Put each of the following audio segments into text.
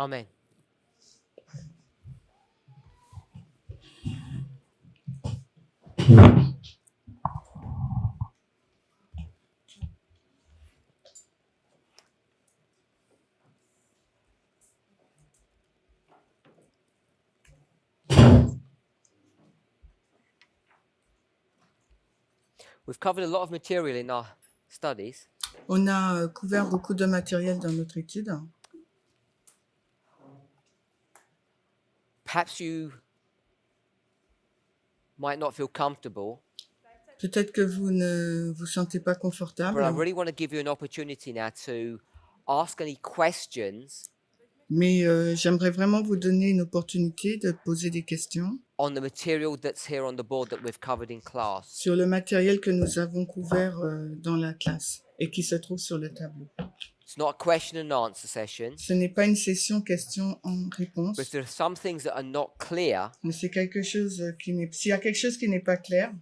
Amen. We've covered a lot of material in our studies. On a couvert beaucoup de matériel dans notre étude. Perhaps you might not feel comfortable, Peut-être que vous ne vous sentez pas confortable, but I really want to give you an opportunity now to ask any questions mais j'aimerais vraiment vous donner une opportunité de poser des questions on the material that's here on the board that we've covered in class. sur le matériel que nous avons couvert dans la classe et qui se trouve sur le tableau. It's not a question and answer session, Ce n'est pas une session questions en but if réponse, there are some things that are not clear, mais c'est quelque chose qui n'est. S'il y a quelque chose qui n'est pas clair,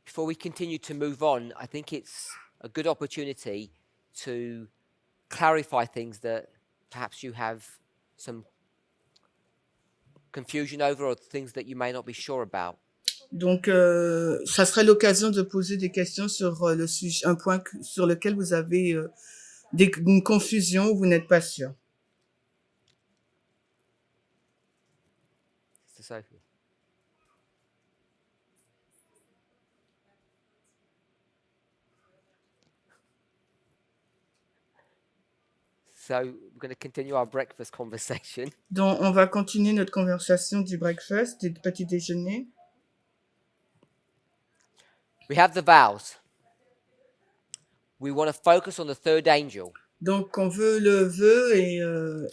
before we continue to move on, I think it's a good opportunity to clarify things that perhaps you have some confusion over or things that you may not be sure about. donc ça serait l'occasion de poser des questions sur le sujet, un point sur lequel vous avez une confusion ou vous n'êtes pas sûr. Sister Sophie. So we're going to continue our breakfast conversation. Donc, on va continuer notre conversation du breakfast, du petit déjeuner. We have the vows. We want to focus on the third angel. Donc, on veut le vœu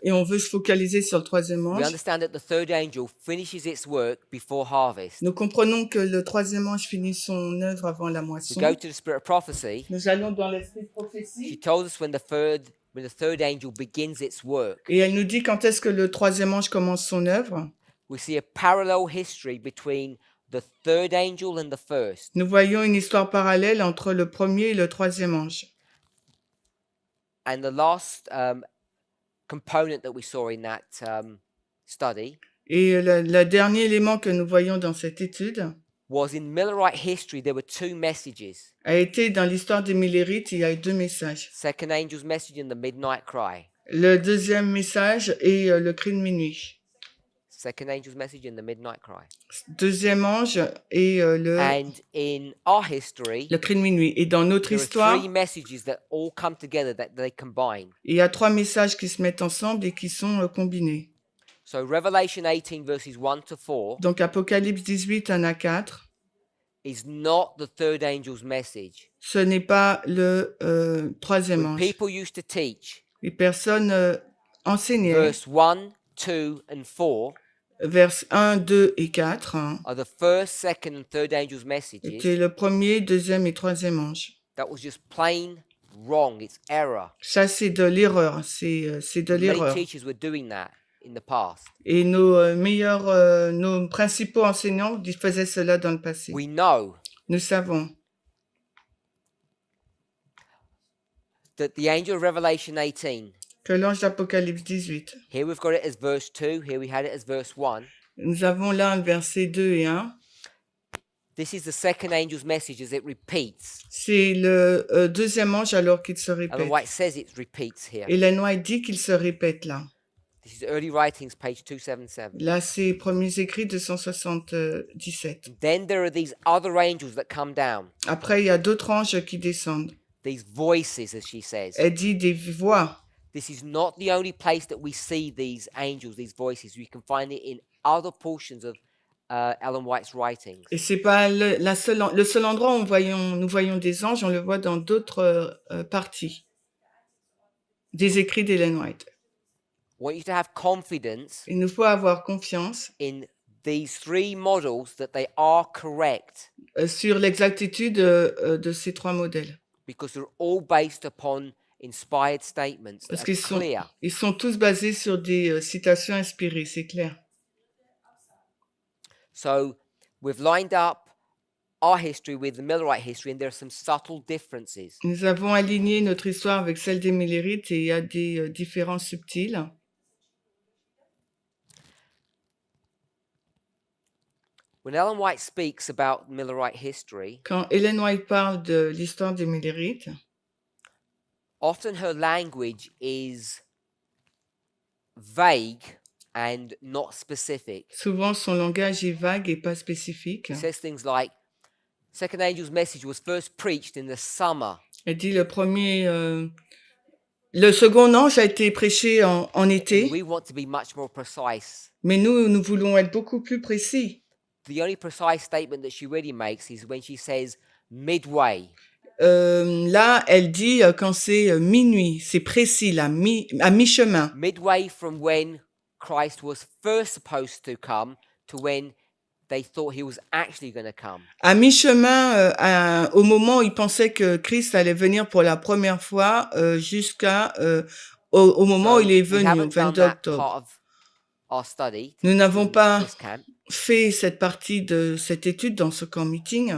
et on veut se focaliser sur le troisième We ange. understand that the third angel finishes its work before harvest. Nous comprenons que le troisième ange finit son œuvre avant la We moisson. go to the spirit of prophecy. Nous allons dans l'esprit de She prophétie told us when the third angel begins its work. et elle nous dit quand est-ce que le troisième ange commence son œuvre. We see a parallel history between the third angel and the first. Nous voyons une histoire parallèle entre le premier et le troisième ange. And the last component that we saw in that study Et le dernier élément que nous voyons dans cette étude was in Millerite history, there were two messages. a été dans l'histoire des Millérites, il y a eu deux messages. Second angel's message and the midnight cry. Le deuxième message est le cri de minuit. Second angel's message and the midnight cry. Deuxième ange est And in our history, le cri de minuit. Et dans notre there are histoire, three messages that all come together, that they combine. il y a trois messages qui se mettent ensemble et qui sont combinés. So Revelation 18 verses 1 to 4 Donc Apocalypse 18, 1 à 4, is not the third angel's message. ce n'est pas le troisième When ange. people used to teach, Les personnes enseignaient verse 1, 2, and 4 vers 1, 2 et 4 are the first, second, and third angel's messages. étaient le premier, deuxième et troisième ange. That was just plain wrong. It's error. Ça, c'est de l'erreur. C'est de Many l'erreur. teachers were doing that in the past. Et nos nos principaux enseignants ils faisaient cela dans le passé. We know Nous savons that the angel of Revelation 18, que l'ange d'Apocalypse 18, here we've got it as verse 2, here we had it as verse 1. nous avons là un verset 2 et 1. This is the second angel's message as it repeats. C'est le deuxième ange alors qu'il se Ellen répète. White says it repeats here. Ellen White dit qu'il se répète là. This is early writings, page 277. Là, c'est premiers écrits 277. Then there are these other angels that come down. Après, il y a d'autres anges qui descendent. These voices, as she says. Elle dit des voix. This is not the only place that we see these angels, these voices. We can find it in other portions of Ellen White's writings. Et c'est pas le seul endroit où nous voyons des anges, on le voit dans d'autres parties des écrits d'Ellen White. I want you to have confidence Il nous faut avoir confiance in these three models that they are correct sur l'exactitude de ces trois modèles. because they're all based upon inspired statements Parce that qu'ils are clear. ils sont tous basés sur des citations inspirées, c'est clair. So we've lined up our history with the Millerite history, and there are some subtle differences. Nous avons aligné notre histoire avec celle des Millérites et il y a des différences subtiles. When Ellen White speaks about Millerite history, Quand Ellen White parle de l'histoire des Millerites, often her language is vague and not specific. souvent son langage est vague et pas spécifique. It says things like, second angel's message was first preached in the summer. Elle dit le second ange a été prêché en And été, we want to be much more precise. mais nous voulons être beaucoup plus précis. The only precise statement that she really makes is when she says midway. Là, elle dit quand c'est minuit, c'est précis, là, à mi-chemin. Midway from when Christ was first supposed to come to when they thought he was actually going to come. À mi-chemin, au moment où ils pensaient que Christ allait venir pour la première fois, jusqu'à au moment où il est we venu, au haven't done 22 that octobre. part of our study Nous n'avons in pas this camp, fait cette partie de cette étude dans ce camp meeting,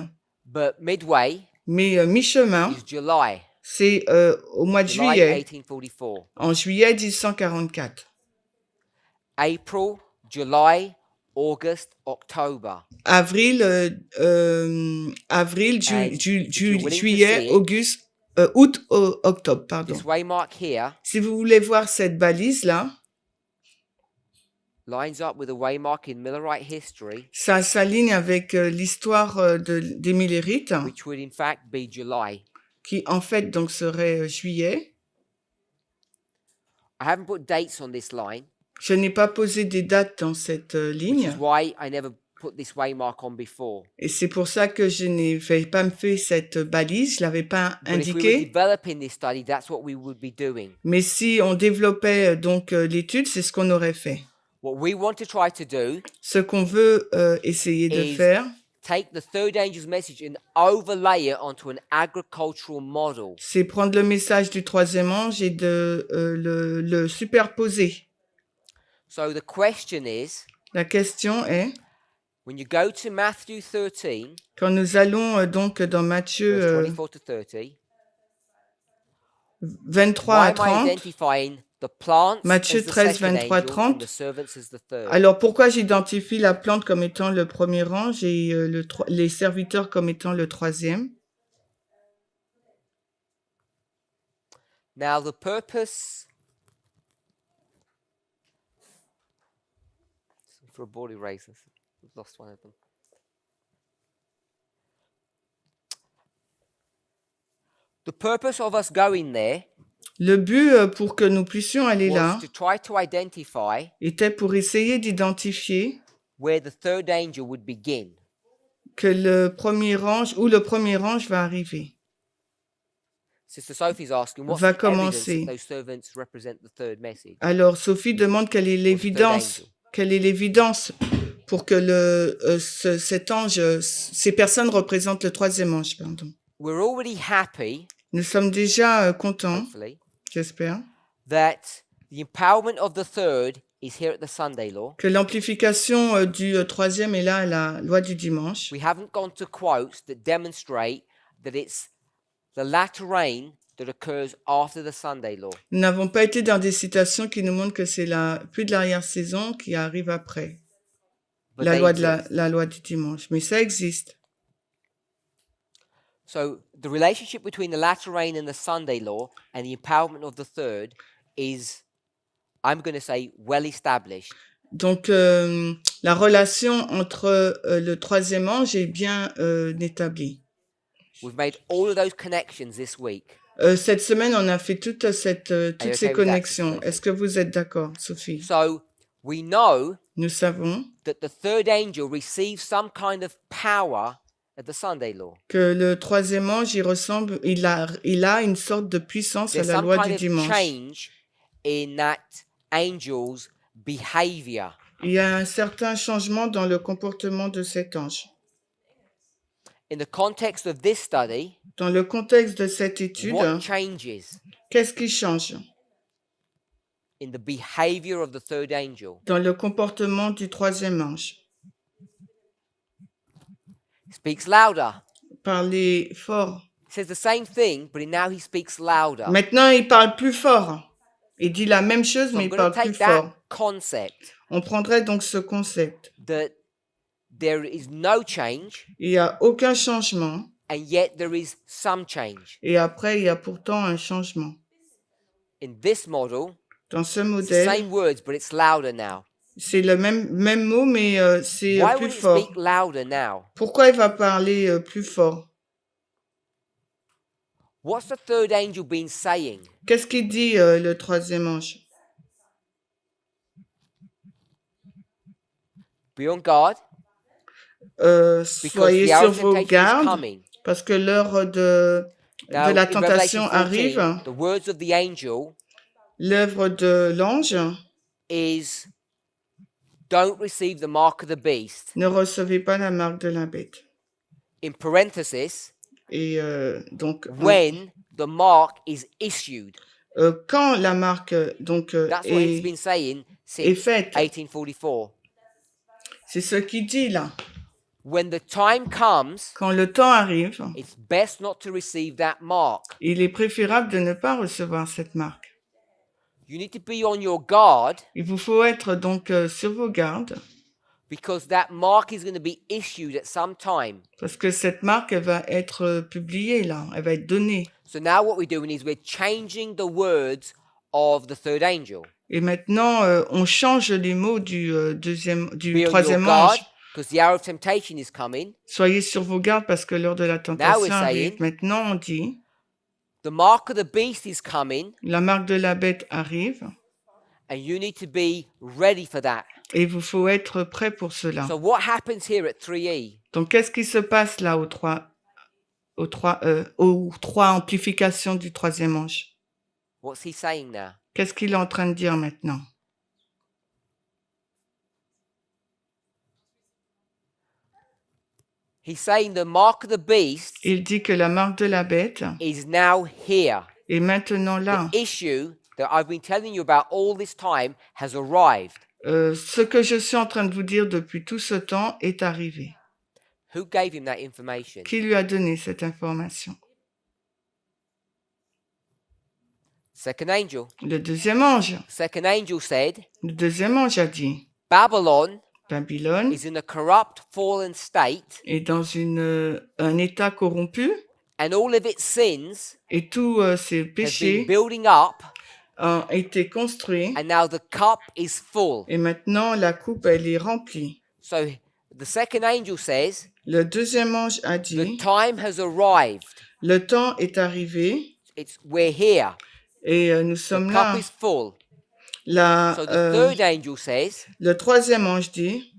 but midway mais mi-chemin, is July, c'est au mois de July juillet, 1844. en juillet 1844. April, July, August, October. Avril, And if you're willing to juillet, see it, auguste, août, octobre, pardon. this waymark here Si vous voulez voir cette balise-là, lines up with a waymark in Millerite history, ça s'aligne avec l'histoire des Millerites, which would in fact be July. qui en fait donc serait juillet. I haven't put dates on this line, Je n'ai pas posé des dates dans cette which ligne, is why I never put this waymark on before. et c'est pour ça que je n'ai pas fait cette balise, je l'avais pas But if we were indiqué. developing this study, that's what we would be doing. Mais si on développait donc l'étude, c'est ce qu'on aurait fait. What we want to try to do Ce qu'on veut essayer de is faire, take the third angel's message and overlay it onto an agricultural model. c'est prendre le message du troisième ange et de le superposer. So the question is, La question est, when you go to Matthew 13, quand nous allons donc dans Matthieu verse 24 to 30, 23 why à am I 30, identifying the plants Matthieu as the 13, second 23, angel 30. and the servants as the third? alors pourquoi j'identifie la plante comme étant le premier ange et les serviteurs comme étant le troisième? Now the purpose for a ball eraser, we've lost one of them. The purpose of us going there Le but pour que nous puissions aller là was to try to identify était pour essayer d'identifier where the third angel would begin. que le premier ange va arriver. Sister Sophie's asking, what's Va the evidence commencer. that those servants represent the third message? Alors Sophie demande quelle est l'évidence pour que cet ange, ces personnes représentent le troisième ange, pardon. We're already happy, Nous sommes déjà contents, hopefully, j'espère, that the empowerment of the third is here at the Sunday law. que l'amplification du troisième est là à la loi du dimanche. We haven't gone to quotes that demonstrate that it's the latter rain that occurs after the Sunday law. Nous n'avons pas été dans des citations qui nous montrent que c'est la pluie de l'arrière-saison qui arrive après But la they loi, exist. la loi du dimanche. Mais ça existe. So the relationship between the latter rain and the Sunday law and the empowerment of the third is, I'm going to say, well established. Donc, la relation entre le troisième ange est bien établie. We've made all of those connections this week. Cette semaine, on a fait toutes ces okay with that, connexions. Sophie? Est-ce que vous êtes d'accord, Sophie? So we know Nous savons that the third angel receives some kind of power at the Sunday law. que le troisième ange, il a une sorte de puissance à There's la some loi kind du of dimanche. change in that angel's behavior. Il y a un certain changement dans le comportement de cet ange. In the context of this study, Dans le contexte de cette étude, what changes qu'est-ce qui change in the behavior of the third angel? dans le comportement du troisième ange? He speaks louder. Parler fort. He says the same thing, but now he speaks louder. Maintenant, il parle plus fort. Il dit la même chose, So mais I'm il going parle to plus take that fort. concept On prendrait donc ce concept that there is no change, Il n'y a aucun changement. and yet there is some change. Et après, il y a pourtant un changement. In this model, Dans ce it's the modèle, same words, but it's louder now. c'est le même mot, mais c'est Why plus would it fort. speak louder now? Pourquoi il va parler plus fort? What's the third angel been saying? Qu'est-ce qu'il dit le troisième ange? Be on guard, because Soyez the hour sur of vos temptation is gardes, coming. parce que l'heure de Now, la in tentation Revelation 14, arrive. the words of the angel L'œuvre de l'ange, is, don't receive the mark of the beast. ne recevez pas la marque de la bête. In parenthesis, Et donc, when the mark is issued. quand la marque donc That's what he's been saying est since faite, 1844. c'est ce qu'il dit là. When the time comes, Quand le temps arrive, it's best not to receive that mark. il est préférable de ne pas recevoir cette marque. You need to be on your guard, Il vous faut être donc sur vos gardes, because that mark is going to be issued at some time. parce que cette marque, elle va être publiée là, elle va être donnée. So now what we're doing is we're changing the words of the third angel. Et maintenant, on change les mots du Be on your troisième guard, ange. because the hour of temptation is coming. Soyez sur vos gardes parce que l'heure de la tentation we're arrive. saying- Maintenant, on dit, The mark of the beast is coming, la marque de la bête arrive and you need to be ready for that. et il vous faut être prêt pour cela. So what happens here at 3E? Donc, qu'est-ce qui se passe là aux trois amplifications du troisième ange? What's he saying now? Qu'est-ce qu'il est en train de dire maintenant? He's saying the mark of the beast Il dit que la marque de la bête is now here. est maintenant là. The issue that I've been telling you about all this time has arrived. Ce que je suis en train de vous dire depuis tout ce temps est arrivé. Who gave him that information? Qui lui a donné cette information? Second angel. Le deuxième ange. Second angel said, Le deuxième ange a dit, Babylon Babylone is in a corrupt, fallen state, est dans un état corrompu and all of its sins et tous ses have been péchés building up, ont été construits and now the cup is full. et maintenant la coupe elle est remplie. So the second angel says, Le deuxième ange a the dit, time has arrived. le temps est arrivé We're here. et nous The sommes cup là. is full. La, So the third angel says, le troisième ange dit,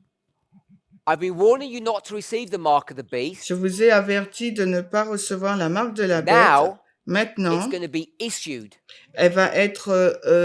I've been warning you not to receive the mark of the beast. je vous ai averti de ne pas recevoir la marque de la bête. Now, Maintenant, it's going to be issued. elle va être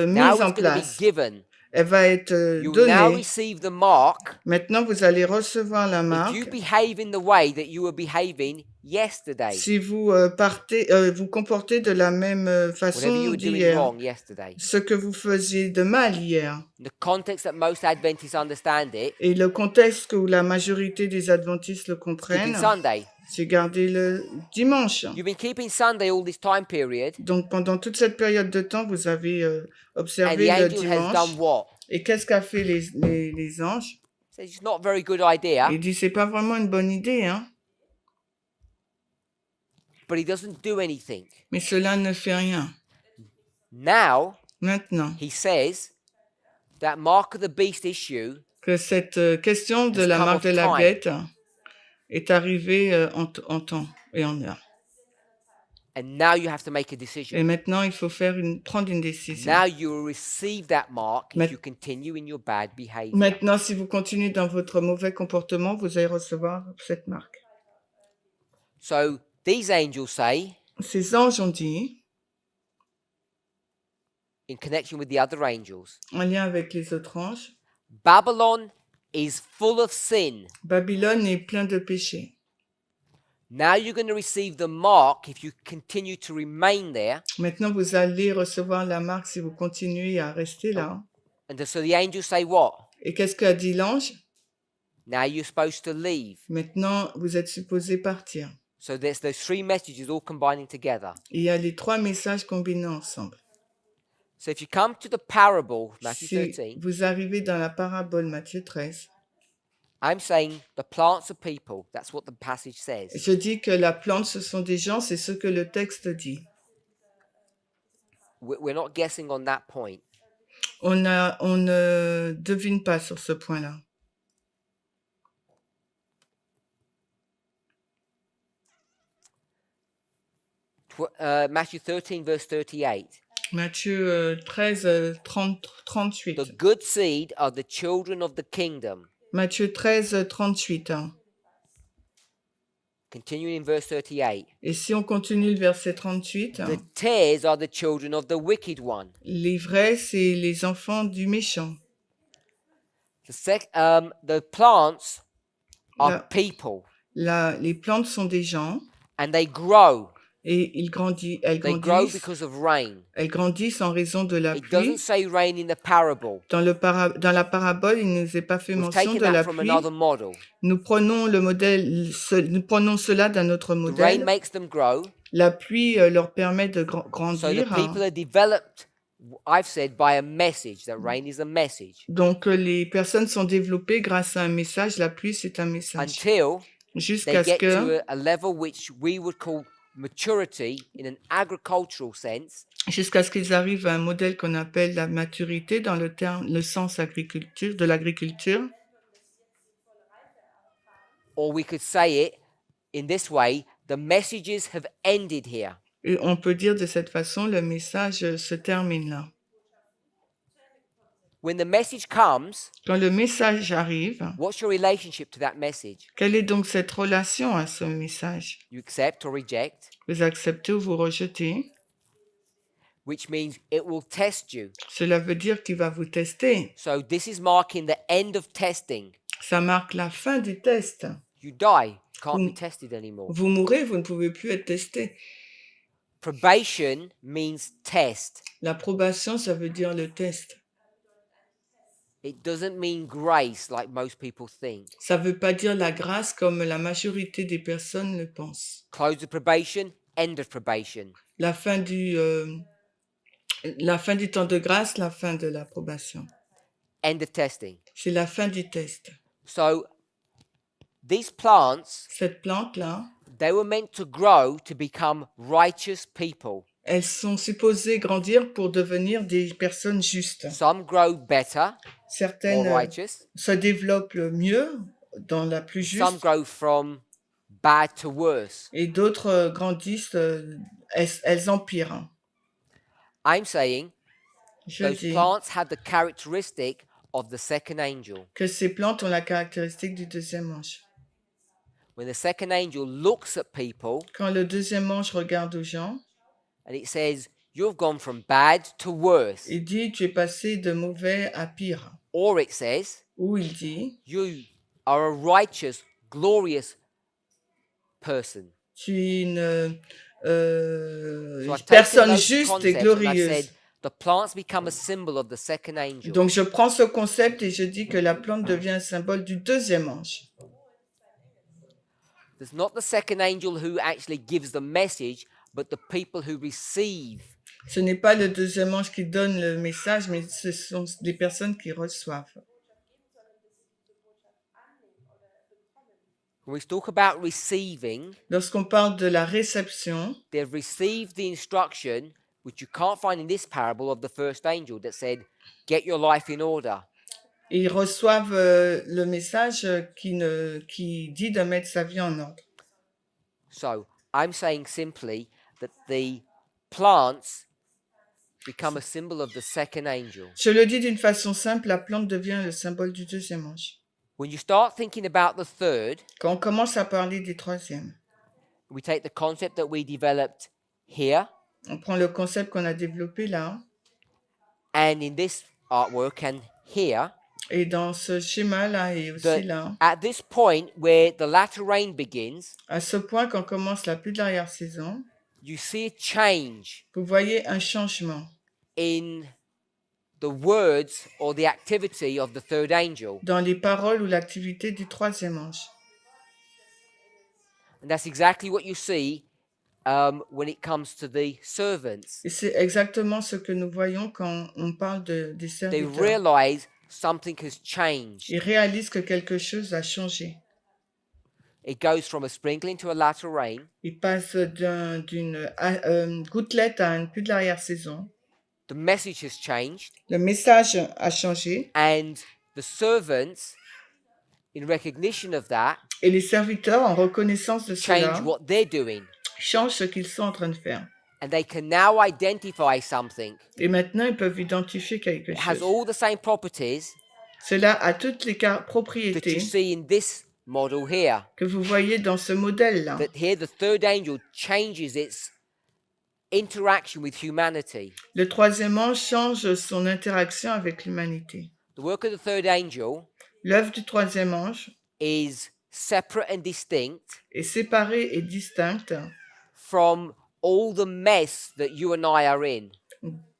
Now mise it's en going to be place. given. Elle va être You will now donnée. receive the mark Maintenant, vous allez recevoir la if marque. you behave in the way that you were behaving yesterday. Si vous vous comportez de la même Whatever you façon were doing d'hier, wrong yesterday. ce que vous faisiez de mal hier, The context that most Adventists understand it, et le contexte où la majorité des adventistes le keeping comprennent, Sunday. c'est garder le dimanche. You've been keeping Sunday all this time period, Donc pendant toute cette période de temps, vous avez and observé the le angel has dimanche. done what? Et qu'est-ce qu'a fait les anges? So it's not a very good idea, Il dit c'est pas vraiment une bonne idée, hein? but he doesn't do anything. Mais cela ne fait rien. Now, Maintenant he says that mark of the beast issue que cette question de Has la come marque of de la time. bête est arrivée en temps et en heure. and now you have to make a decision. Et maintenant, il faut prendre une décision. Now you will receive that mark Ma- if you continue in your bad behavior. Maintenant, si vous continuez dans votre mauvais comportement, vous allez recevoir cette marque. So these angels say, Ces anges ont dit, in connection with the other angels, en lien avec les autres anges, Babylon is full of sin. Babylone est plein de péchés. Now you're going to receive the mark if you continue to remain there. Maintenant, vous allez recevoir la marque si vous continuez à rester là. And so the angels say what? Et qu'est-ce qu'a dit l'ange? Now you're supposed to leave. Maintenant, vous êtes supposé partir. So there's those three messages all combining together. Il y a les trois messages combinés ensemble. So if you come to the parable, Matthew Si 13, vous arrivez dans la parabole Matthieu 13, I'm saying the plants are people. That's what the passage says. Je dis que la plante, ce sont des gens, c'est ce que le texte dit. We're not guessing on that point. On ne devine pas sur ce point-là. Matthew 13, verse 38. Matthieu 13, 38. The good seed are the children of the kingdom. Matthieu 13, 38. Continuing in verse 38. Et si on continue le verset 38, The tares are the children of the wicked one. les vrais, c'est les enfants du méchant. The plants are La- people, les plantes sont des gens and they grow. et elles They grow grandissent. because of rain. Elles grandissent en raison de la It pluie. doesn't say rain in the parable. Dans la parabole, il ne nous est pas fait We've mention taken de la that from pluie. another model. Nous prenons nous prenons cela d'un autre The rain modèle. makes them grow. La pluie leur permet de So the grandir. people are developed, I've said, by a message. The rain is a message. Donc les personnes sont développées grâce à un message. La pluie, c'est un message. Until Jusqu'à they ce get que, to a level which we would call maturity in an agricultural sense, qu'ils arrivent à un modèle qu'on appelle la maturité dans le sens de l'agriculture. or we could say it in this way, the messages have ended here. Et on peut dire de cette façon, le message se termine là. When the message comes, Quand le message arrive, what's your relationship to that message? quelle est donc cette relation à ce message? You accept or reject, Vous acceptez ou vous rejetez? which means it will test you. Cela veut dire qu'il va vous tester. So this is marking the end of testing. Ça marque la fin du test. You die, can't Mm. be tested anymore. Vous mourrez, vous ne pouvez plus être testé. Probation means test. L'approbation, ça veut dire le test. It doesn't mean grace like most people think. Ça ne veut pas dire la grâce comme la majorité des personnes le pensent. Close of probation, end of probation. La fin du temps de grâce, la fin de l'approbation. End of testing. C'est la fin du test. So these plants, Cette plante-là, they were meant to grow to become righteous people. elles sont supposées grandir pour devenir des personnes justes. Some grow better, more Certaines righteous. se développent mieux dans la plus Some juste grow from bad to worse. et d'autres grandissent, elles empirent. I'm saying Je those dis plants have the characteristic of the second angel. que ces plantes ont la caractéristique du deuxième ange. When the second angel looks at people Quand le deuxième ange regarde aux gens, and it says, you've gone from bad to worse. il dit tu es passé de mauvais à pire. Or it says, Ou il dit you are a righteous, glorious person. tu es une So I've taken personne those juste et concepts and I've glorieuse. said, the plants become a symbol of the second angel. Donc je prends ce concept et je dis que la plante devient un symbole du deuxième ange. There's not the second angel who actually gives the message, but the people who receive. Ce n'est pas le deuxième ange qui donne le message, mais ce sont les personnes qui reçoivent. When we talk about receiving, Lorsqu'on parle de la réception, they've received the instruction, which you can't find in this parable, of the first angel that said, get your life in order. ils reçoivent le message qui dit de mettre sa vie en ordre. So I'm saying simply that the plants become a symbol of the second angel. Je le dis d'une façon simple, la plante devient le symbole du deuxième ange. When you start thinking about the third, Quand on commence à parler des troisièmes, we take the concept that we developed here on prend le concept qu'on a développé là, and in this artwork and here, et dans ce schéma-là et aussi that là, at this point where the latter rain begins, à ce point quand commence la pluie de l'arrière-saison, you see a change vous voyez un changement in the words or the activity of the third angel. dans les paroles ou l'activité du troisième ange. And that's exactly what you see when it comes to the servants. Et c'est exactement ce que nous voyons quand on parle des They serviteurs. realize something has changed. Il réalise que quelque chose a changé. It goes from a sprinkling to a latter rain. Il passe d'une gouttelette à une pluie de l'arrière-saison. The message has changed. Le message a changé And the servants, in recognition of that, et les serviteurs, en reconnaissance de change cela, what they're doing. changent ce qu'ils sont en train de faire. And they can now identify something. Et maintenant, ils peuvent identifier quelque It has chose. all the same properties Cela a toutes les that you propriétés see in this model here. que vous voyez dans ce modèle-là. That here the third angel changes its interaction with humanity. Le troisième ange change son interaction avec l'humanité. The work of the third angel L'œuvre du troisième ange is separate and distinct est séparée et distincte from all the mess that you and I are in.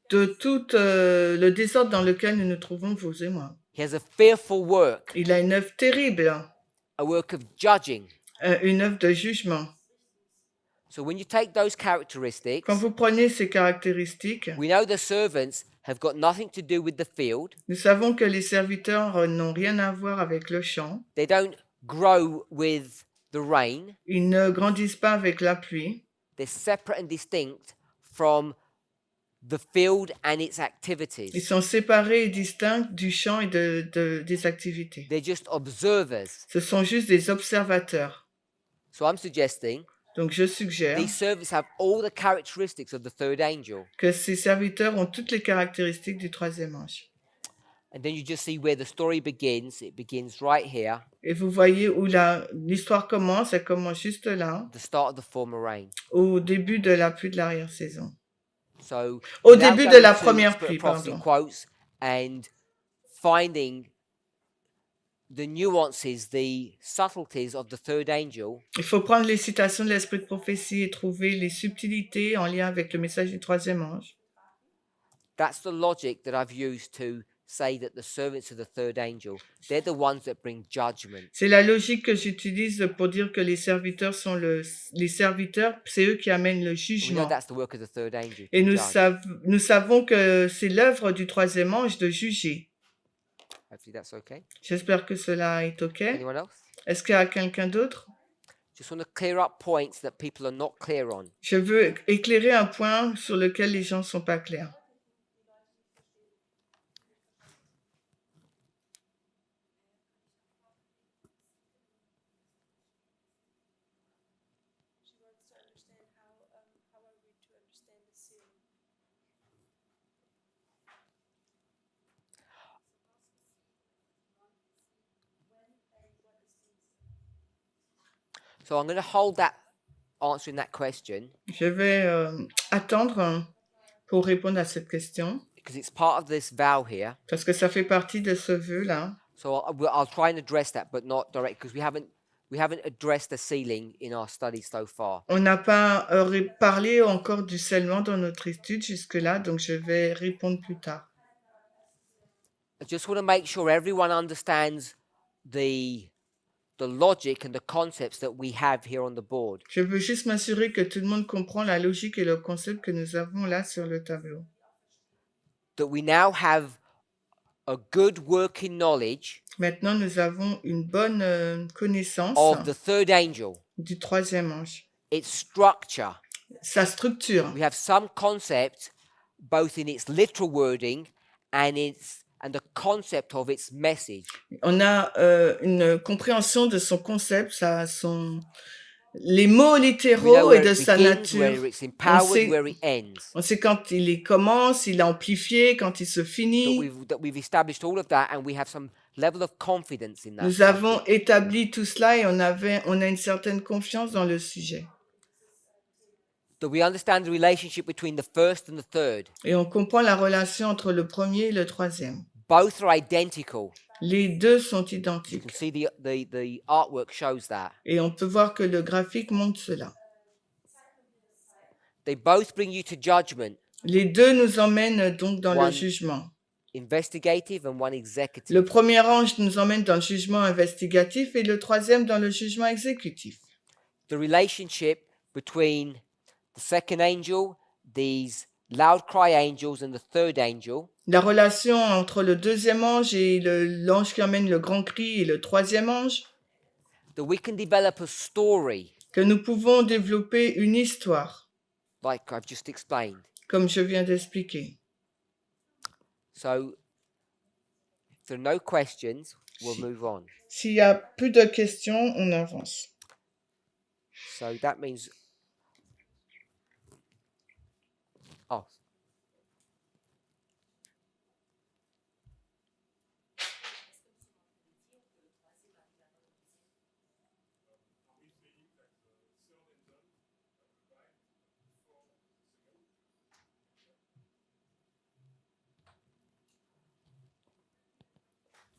de tout le désordre dans lequel nous nous trouvons, vous et moi. He has a fearful work, Il a une œuvre terrible, a work of judging. une œuvre de jugement. So when you take those characteristics, Quand vous prenez ces caractéristiques, we know the servants have got nothing to do with the field. nous savons que les serviteurs n'ont rien à voir avec le champ. They don't grow with the rain. Ils ne grandissent pas avec la pluie. They're separate and distinct from the field and its Ils activities. sont séparés et distincts du champ et des activités. They're just observers. Ce sont juste des observateurs. So I'm suggesting Donc je suggère these servants have all the characteristics of the third angel. que ces serviteurs ont toutes les caractéristiques du troisième ange. And then you just see where the story begins. It begins right here, Et vous voyez où l'histoire commence, elle commence juste là, the start of the former rain. au début de la pluie de l'arrière-saison. So Au now début going de la to première Spirit pluie, of Prophecy pardon. quotes and finding the nuances, the subtleties of the third angel. Il faut prendre les citations de l'esprit de prophétie et trouver les subtilités en lien avec le message du troisième ange. That's the logic that I've used to say that the servants of the third angel, they're the ones that bring judgment. C'est la logique que j'utilise pour dire que les serviteurs sont les serviteurs, c'est eux qui amènent le We know jugement. that's the work of the third angel. Et to nous, judge. nous savons que c'est l'œuvre du troisième ange de juger. Hopefully that's okay. J'espère que cela est OK. Anyone else? Est-ce qu'il y a quelqu'un d'autre? Just want to clear up points that people are not clear on. Je veux éclairer un point sur lequel les gens ne sont pas clairs. She wants to understand how are we to understand the sealing. So I'm going to hold that answering that question Je vais attendre pour répondre à cette question, because it's part of this vow here. parce que ça fait partie de ce vœu-là. So I'll try and address that, but not direct because we haven't addressed the sealing in our study so far. On n'a pas parlé encore du scellement dans notre étude jusque-là, donc je vais répondre plus tard. I just want to make sure everyone understands the logic and the concepts that we have here on the board. Je veux juste m'assurer que tout le monde comprend la logique et le concept que nous avons là sur le tableau. That we now have a good working knowledge Maintenant, nous avons une bonne connaissance of the third angel, du troisième ange. its structure. Sa structure. We have some concept, both in its literal wording and the concept of its message. On a une compréhension de son concept, les mots We know littéraux et where de it sa begins, nature. where it's empowered, sait- where it ends. On sait quand il commence, il est amplifié, quand il se That finit. we've established all of that, and we have some level of confidence in that. Nous avons établi tout cela et on a une certaine confiance dans le sujet. That we understand the relationship between the first and the third. Et on comprend la relation entre le premier et le troisième. Both are identical. Les deux sont You can identiques. see the artwork shows that. Et on peut voir que le graphique montre cela. They both bring you to judgment, Les deux nous emmènent donc dans le One. jugement. investigative and one executive. Le premier ange nous emmène dans le jugement investigatif et le troisième dans le jugement exécutif. The relationship between the second angel, these loud cry angels, and the third angel La relation entre le deuxième ange et l'ange qui emmène le grand cri et le troisième ange, that we can develop a story, que nous pouvons développer une histoire, like I've just explained. comme je viens d'expliquer. So, if there are no questions, we'll Si- move on. S'il y a plus de questions, on avance. So that means. Oh.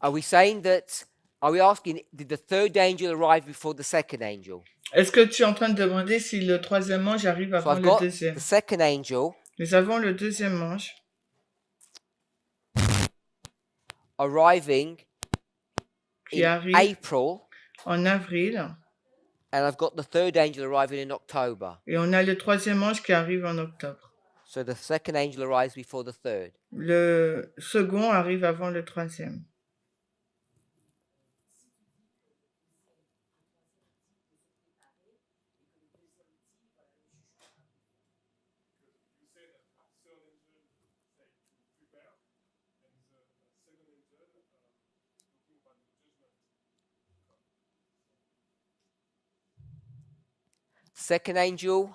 Are we saying that? Are we asking, did the third angel arrive before the second angel? Est-ce que tu es en train de demander si le troisième ange arrive So avant I've le got deuxième? the second angel Nous avons le deuxième ange arriving qui in arrive April, en avril and I've got the third angel arriving in October. et on a le troisième ange qui arrive en octobre. So the second angel arrives before the third. Le second arrive avant le troisième. Second angel,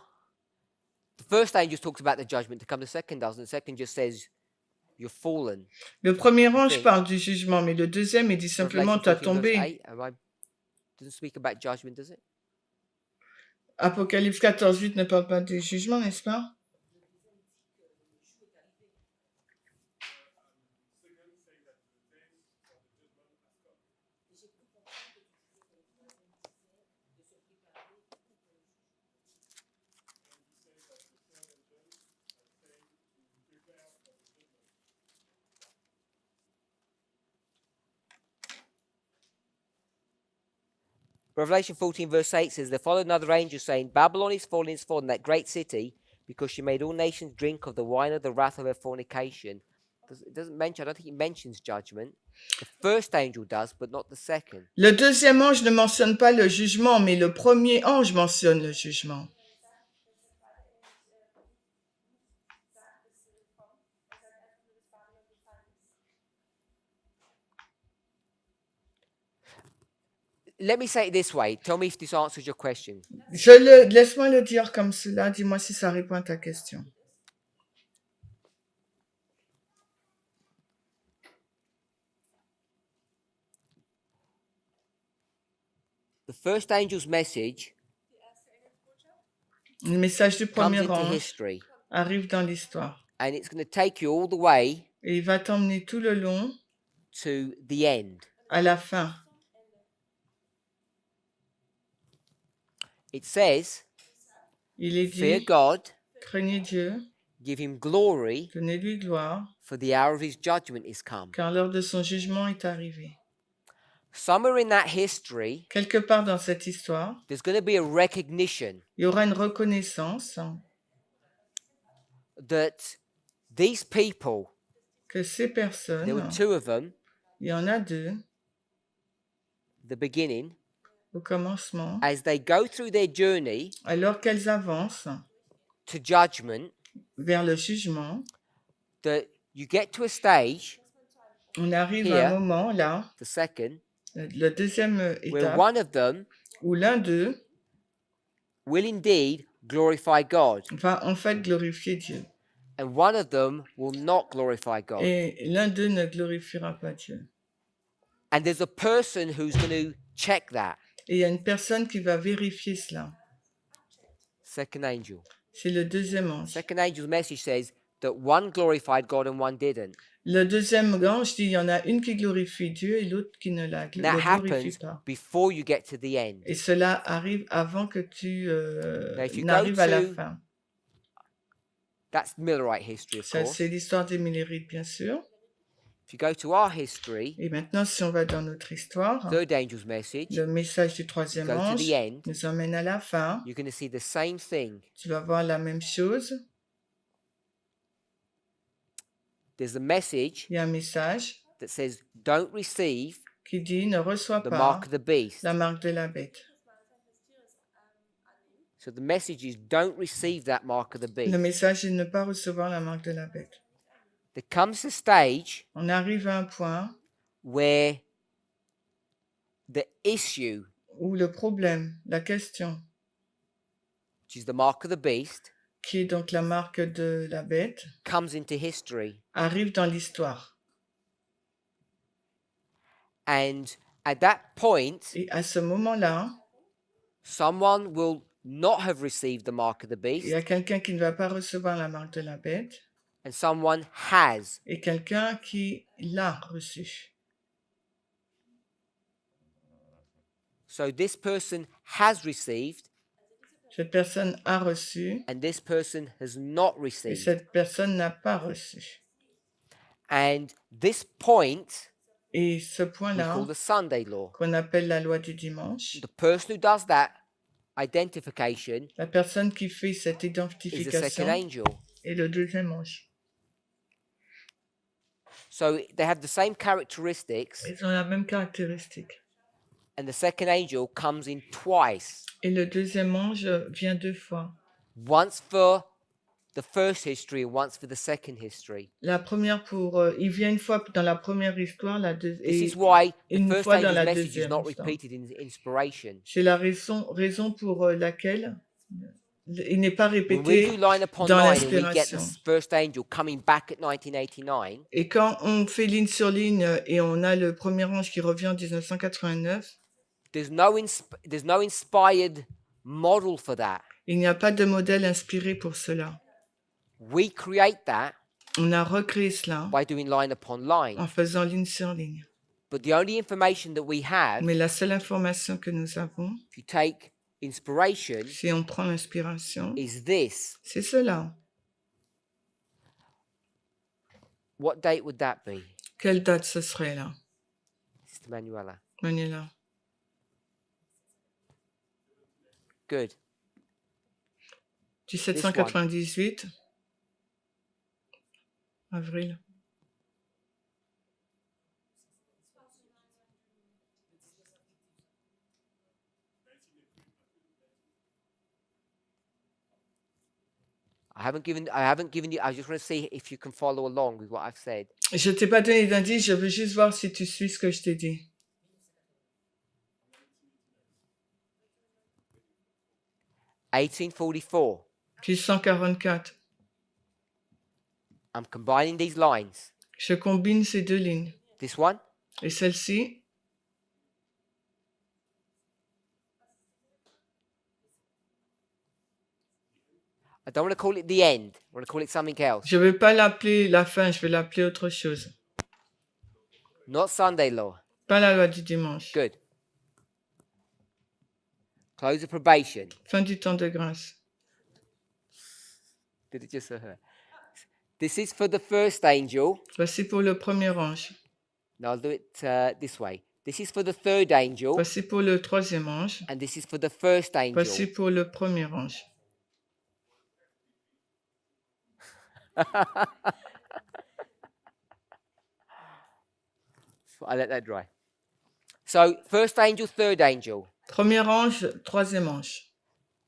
the first angel talks about the judgment to come, the second doesn't. The second just says, you're fallen. Le premier ange think- parle du jugement, mais le deuxième, il dit simplement Revelation t'as 14 verse tombé. 8, doesn't speak about judgment, does it? Apocalypse 14, 8 ne parle pas du jugement, n'est-ce pas? Revelation 14 verse 8 says, there followed another angel saying, Babylon is fallen, that great city, because she made all nations drink of the wine of the wrath of her fornication. It doesn't mention, I don't think it mentions judgment. The first angel does, but not the second. Le deuxième ange ne mentionne pas le jugement, mais le premier ange mentionne le jugement. Let me say it this way. Tell me if this answers your question. Laisse-moi le dire comme cela, dis-moi si ça répond à ta question. The first angel's message Le message du comes premier into ange history, arrive dans l'histoire and it's going to take you all the way et il va t'emmener tout le long to the end. à la fin. It says, Il est fear dit, God, craignez Dieu, give him glory, donnez-lui gloire, for the hour of his judgment is come. car l'heure de son jugement est arrivée. Somewhere in that history, Quelque part dans cette histoire, there's going to be a recognition il y aura une reconnaissance that these people, que ces there were personnes, two of them, il y en a deux, the beginning, au commencement, as they go through their journey alors qu'elles avancent to judgment, vers le jugement, that you get to a stage, on arrive à Here. un moment là, the second, la deuxième where étape, one of them où l'un d'eux will indeed glorify God, va en fait glorifier Dieu. and one of them will not glorify God. Et l'un d'eux ne glorifiera pas Dieu. And there's a person who's going to check that. Et il y a une personne qui va vérifier cela. Second angel. C'est le deuxième ange. Second angel's message says that one glorified God and one didn't. Le deuxième ange dit il y en a une qui glorifie Dieu et l'autre qui ne la And that le glorifie happens pas. before you get to the end. Et cela arrive avant que tu if you go n'arrives à la to- fin. That's Millerite history, of Ça, course. c'est l'histoire des Millérites, bien sûr. If you go to our history, Et maintenant, si on va dans notre histoire, third angel's message, le message du troisième go to ange the end, nous emmène à la fin. you're going to see the same thing. Tu vas voir la même chose. there's a message il y a un message that says, don't receive qui dit ne reçois the pas mark of the beast. la marque de la bête. So the message is, don't receive that mark of the Le beast. message est de ne pas recevoir la marque de la bête. There comes a stage On arrive à un point where the issue, où le problème, la question, which is the mark of the beast, qui est donc la marque de la bête, comes into history. arrive dans l'histoire. And at that point, Et à ce moment-là, someone will not have received the mark of the il y a beast, quelqu'un qui ne va pas recevoir la marque de la bête and someone has. et quelqu'un qui l'a reçue. So this person has received, Cette personne a reçu and this person has not et received. cette personne n'a pas reçu. And this point Et ce we point-là, call the Sunday law. qu'on appelle la loi du dimanche, The person who does that identification la personne qui fait cette is the second identification angel. est le deuxième ange. So they have the same characteristics, Ils ont la même caractéristique. and the second angel comes in twice. Et le deuxième ange vient 2 fois. Once for the first history and once for the second history. La première il vient une fois dans la première histoire, This et is why the une first fois dans angel's la message is deuxième not histoire. repeated in inspiration. C'est la raison pour laquelle il n'est pas When we répété do line upon dans line and we get the l'inspiration. first angel coming back at 1989, Et quand on fait ligne sur ligne et on a le premier ange qui revient en 1989, there's no inspired model for that. il n'y a pas de modèle inspiré pour cela. We create that On a recréé cela by doing line upon line. en faisant ligne sur ligne. But the only information that we have, Mais la seule information que nous avons, if you take inspiration, si on prend l'inspiration, is this. c'est cela. What date would that be, Quelle date ce serait là, Sister Manuela? Manuela? Good. 1798, avril. I haven't given you. I just want to see if you can follow along with what I've said. Je t'ai pas donné d'indice, je veux juste voir si tu suis ce que je t'ai dit. 1844. 1844. I'm combining these lines. Je combine ces 2 lignes. This one Et celle-ci, I don't want to call it the end. I want to call it something else. je ne vais pas l'appeler la fin, je vais l'appeler autre chose. Not Sunday law. Pas la loi du dimanche. Good. Close of probation. Fin du temps de grâce. Did it just her? This is for the first angel. Voici pour le premier ange. No, I'll do it this way. This is for the third angel, Voici pour le troisième ange. and this is for the first angel. Voici pour le premier ange. I let that dry. So, first angel, third angel. Premier ange, troisième ange.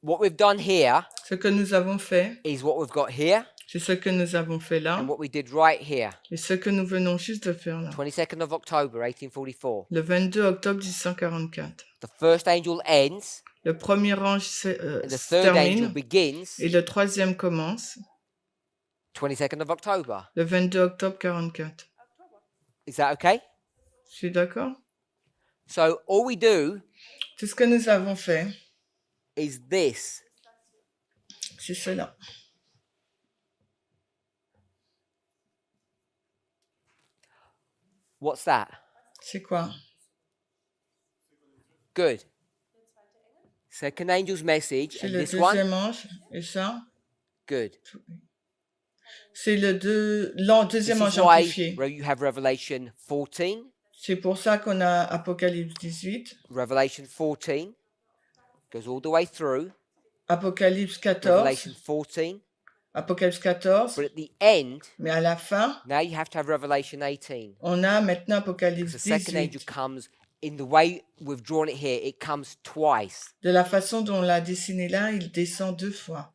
What we've done here Ce que nous avons fait, is what we've got here c'est ce que nous avons fait là, and what we did right here. et ce que nous venons juste de faire là. 22nd of October, 1844. Le 22 octobre 1844. The first angel ends, Le premier ange and the se third angel termine, begins et le troisième commence 22nd of October. le 22 octobre 44. Is that okay? Je suis d'accord? So, all we do Tout ce que nous avons fait, is this. c'est cela. What's that? C'est quoi? Good. Second angel's message, C'est and le this one. deuxième ange, et ça, Good. c'est le This deuxième is ange why amplifié. you have Revelation 14. C'est pour ça qu'on a Apocalypse 18, Revelation 14 goes all the way through. Apocalypse 14, Revelation 14 Apocalypse 14, But at the end, mais à la fin, now you have to have Revelation 18. on a maintenant Because Apocalypse the second angel 18. comes in the way we've drawn it here, it comes twice. De la façon dont on l'a dessiné là, il descend 2 fois.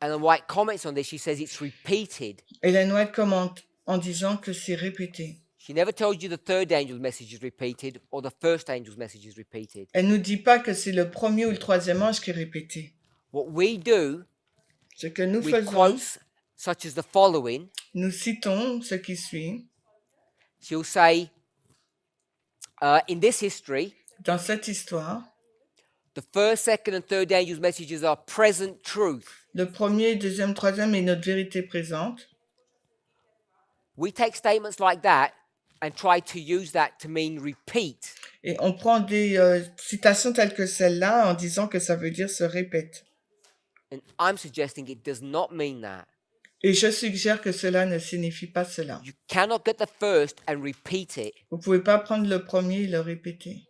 And then White comments on this, she says it's repeated. Ellen White commente en disant que c'est répété. She never told you the third angel's message is repeated or the first angel's message is repeated. Elle nous dit pas que c'est le premier ou le troisième ange qui est répété. What we do, Ce que nous with faisons, quotes such as the following, nous citons ce qui suit. she'll say, in this history, Dans cette histoire, the first, second, and third angel's messages are present truth. le premier, deuxième, troisième est notre vérité présente. We take statements like that and try to use that to mean repeat. Et on prend des citations telles que celle-là en disant que ça veut dire se répète. And I'm suggesting it does not mean that. Et je suggère que cela ne signifie pas cela. You cannot get the first and repeat it. Vous ne pouvez pas prendre le premier et le répéter.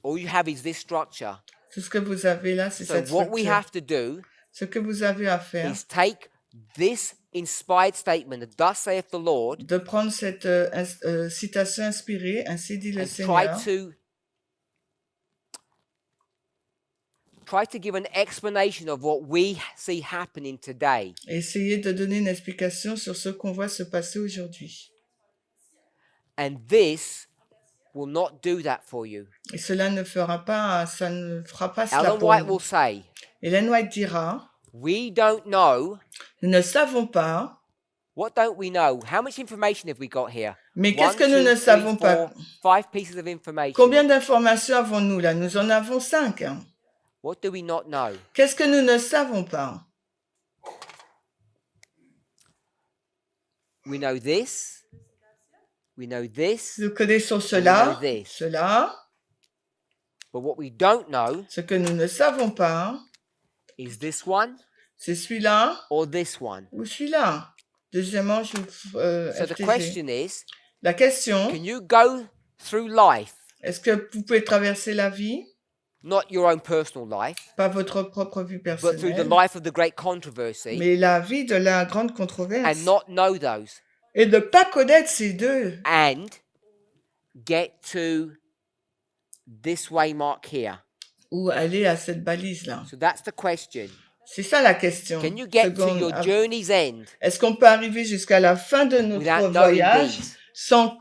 All you have is this structure. Tout ce que vous avez là, c'est So cette what we structure. have to do Ce que vous avez à faire, is take this inspired statement, thus saith the Lord, de prendre cette citation inspirée, ainsi dit le and Seigneur, try to give an explanation of what we see happening today. et essayer de donner une explication sur ce qu'on voit se passer aujourd'hui. And this will not do that for you. Et cela ne fera pas, ça ne fera pas cela Ellen pour White nous. will say, Ellen White dira, we don't know. nous ne savons pas, What don't we know? How much information have we got here? mais One, qu'est-ce que nous two, ne three, savons pas? four, 5 pieces of information. Combien d'informations avons-nous là? Nous en avons 5. What do we not know? Qu'est-ce que nous ne savons pas? We know this. We know this. Nous connaissons know cela, this. cela. But what we don't know Ce que nous ne savons pas, is this one c'est celui-là or this one. ou celui-là. Deuxièmement, So the FTG. question is, La question, can you go through life, est-ce que vous pouvez traverser la vie, not your own personal life, pas votre propre vie but through the personnelle, life of the great controversy, mais la vie de la grande controverse, and not know those, et de ne pas connaître ces deux, and get to this waymark here? ou aller à cette balise-là? So that's the question. C'est ça la question. Can you get to Seconde, your journey's end est-ce qu'on peut arriver jusqu'à la fin de notre without knowing voyage these? sans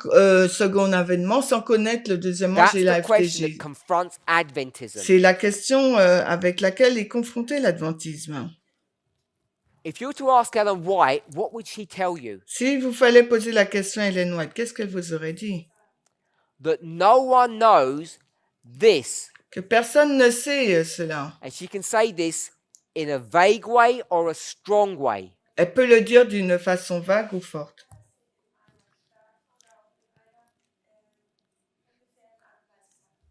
second avènement, sans connaître le deuxième That's ange et la the question FTG? that confronts Adventism. C'est la question avec laquelle est confronté l'adventisme. If you were to ask Ellen White, what would she tell you? Si vous fallait poser la question à Ellen White, qu'est-ce qu'elle vous aurait dit? That no one knows this. Que personne ne sait cela. And she can say this in a vague way or a strong way. Elle peut le dire d'une façon vague ou forte.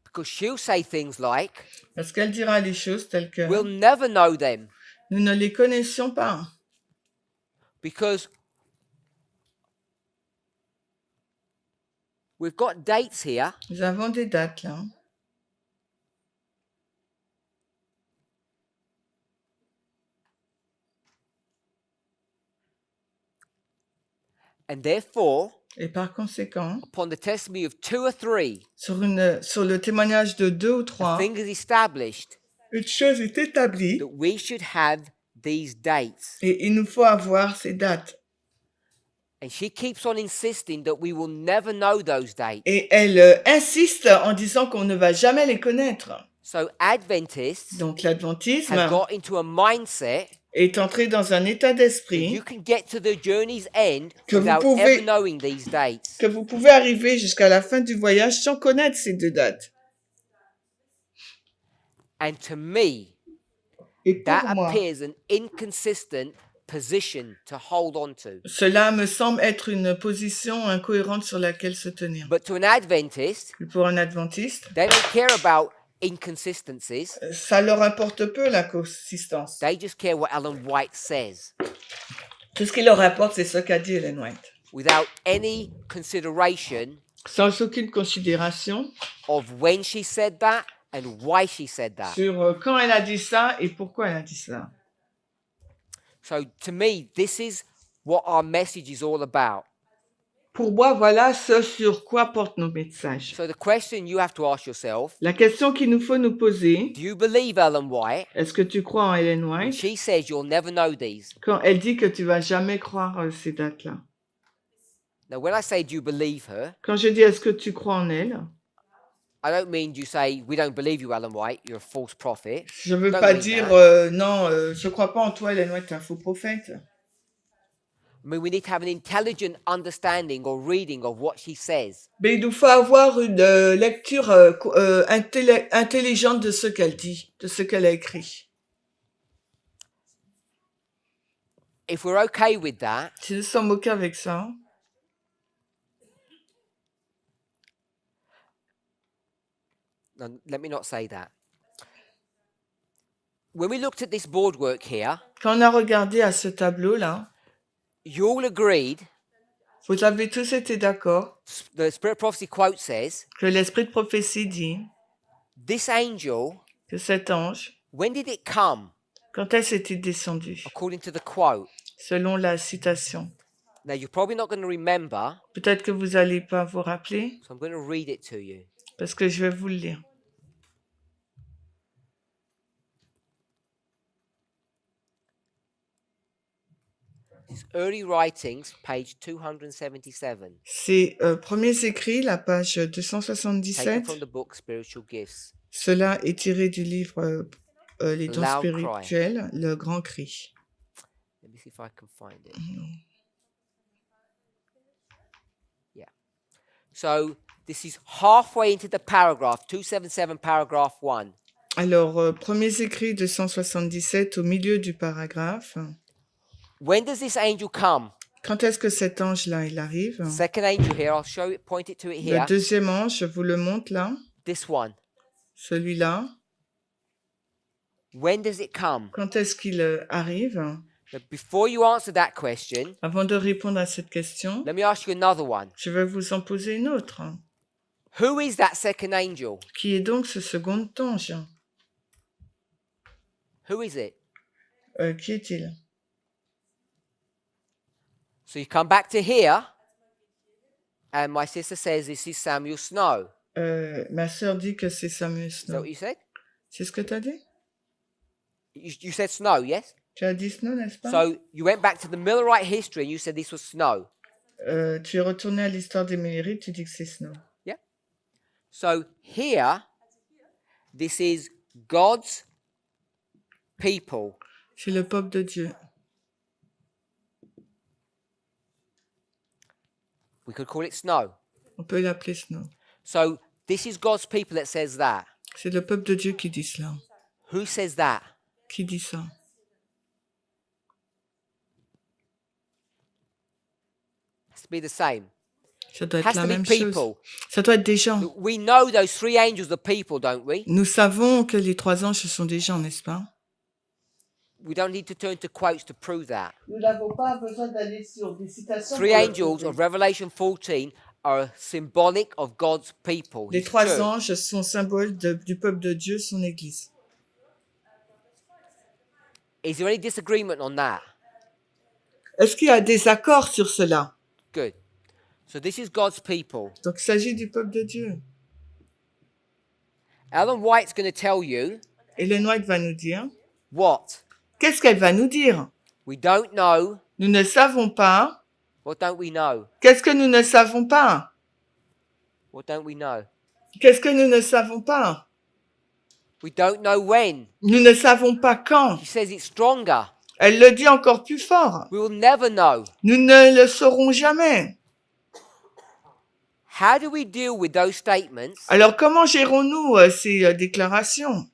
Because she'll say things like, Parce qu'elle dira les choses telles que we'll never know them nous ne les connaissions pas. because we've got dates here Nous avons des dates là. and therefore, Et par conséquent, upon the testimony of 2 or 3, sur le témoignage de 2 ou a 3, thing is established une chose est établie that we should have these dates. et il nous faut avoir ces dates. And she keeps on insisting that we will never know those dates. Et elle insiste en disant qu'on ne va jamais les connaître. So Adventists Donc l'adventisme have got into a mindset est entré dans un état that d'esprit you can get to the journey's end Que vous without pouvez- ever knowing these dates. que vous pouvez arriver jusqu'à la fin du voyage sans connaître ces 2 dates. And to me, Et pour that moi, appears an inconsistent position to hold on to. cela me semble être une position incohérente sur laquelle se tenir. But to an Adventist, Pour un adventiste, they don't care about inconsistencies. ça leur importe peu la consistance. They just care what Ellen White says Tout ce qui leur importe, c'est ce qu'a dit Ellen White. without any consideration Sans aucune considération of when she said that and why she said that. sur quand elle a dit ça et pourquoi elle a dit ça. So to me, this is what our message is all about. Pour moi, voilà ce sur quoi portent nos messages. So the question you have to ask yourself, La question qu'il nous faut nous poser, do you believe Ellen White est-ce que tu crois en Ellen when White she says you'll never know these? quand elle dit que tu vas jamais croire ces dates-là? Now, when I say do you believe her, Quand je dis est-ce que tu crois en elle, I don't mean you say we don't believe you, Ellen White. You're a false prophet. je veux Don't pas mean dire that. non, je crois pas en toi, Ellen White, t'es un faux prophète. I mean, we need to have an intelligent understanding or reading of what she says. Mais il nous faut avoir une lecture intelligente de ce qu'elle dit, de ce qu'elle a écrit. If we're okay with that, Si nous sommes OK avec ça, no, let me not say that. When we looked at this boardwork here, quand on a regardé à ce tableau-là, you all agreed, vous avez tous été d'accord the Spirit of Prophecy quote says, que l'esprit de prophétie dit this angel, que cet ange, when did it come? quand est-ce était descendu, According to the quote. selon la citation. Now, you're probably not going to remember, Peut-être que vous n'allez pas vous rappeler, so I'm going to read it to you. parce que je vais vous le lire. It's Early Writings, page 277, C'est premiers écrits, la page taken 277. from the book Spiritual Gifts. Cela est tiré du livre Les dons Loud cry. spirituels, le grand cri. Let me see if I can find it. Yeah. So this is halfway into the paragraph, 277, paragraph 1. Alors, premiers écrits 277 au milieu du paragraphe. When does this angel come? Quand est-ce que cet ange-là, il arrive? Second angel here, I'll show it, point it to it Le here. deuxième ange, je vous le montre là. This one. Celui-là. When does it come? Quand est-ce qu'il arrive? Now, before you answer that question, Avant de répondre à cette question, let me ask you another one. je vais vous en poser une autre. Who is that second angel? Qui est donc ce second ange? Who is it? Qui est-il? So you come back to here, and my sister says this is Samuel Snow. Ma sœur dit que c'est Samuel Is that Snow. what you said? C'est ce que tu as dit? You said Snow, yes? Tu as dit Snow, n'est-ce pas? So you went back to the Millerite history and you said this was Snow. Tu es retourné à l'histoire des Millerites, tu dis que c'est Snow. So here, this is God's people. C'est le peuple de Dieu. We could call it Snow. On peut l'appeler Snow. So this is God's people that says that. C'est le peuple de Dieu qui dit cela. Who says that? Qui dit ça? Has to be the same. Ça doit être Has la to be même chose. people. Ça doit être des gens. We know those three angels are people, don't we? Nous savons que les trois anges, ce sont des gens, n'est-ce pas? We don't need to turn to quotes to prove that. Nous n'avons pas besoin d'aller sur des citations. Three angels of Revelation 14 are symbolic of God's people. Les His trois church. anges sont symboles du peuple de Dieu, son Église. Is there any disagreement on that? Est-ce qu'il y a des accords sur cela? Good. So this is God's people. Donc, il s'agit du peuple de Dieu. Ellen White's going to tell you Ellen White va nous dire. what? Qu'est-ce qu'elle va nous dire? We don't know. Nous ne savons pas. What don't we know? Qu'est-ce que nous ne savons pas? What don't we know? Qu'est-ce que nous ne savons pas? We don't know when. Nous ne savons pas quand. She says it's stronger. Elle le dit encore plus fort. We will never know. Nous ne le saurons jamais. How do we deal with those statements Alors, comment gérons-nous ces déclarations?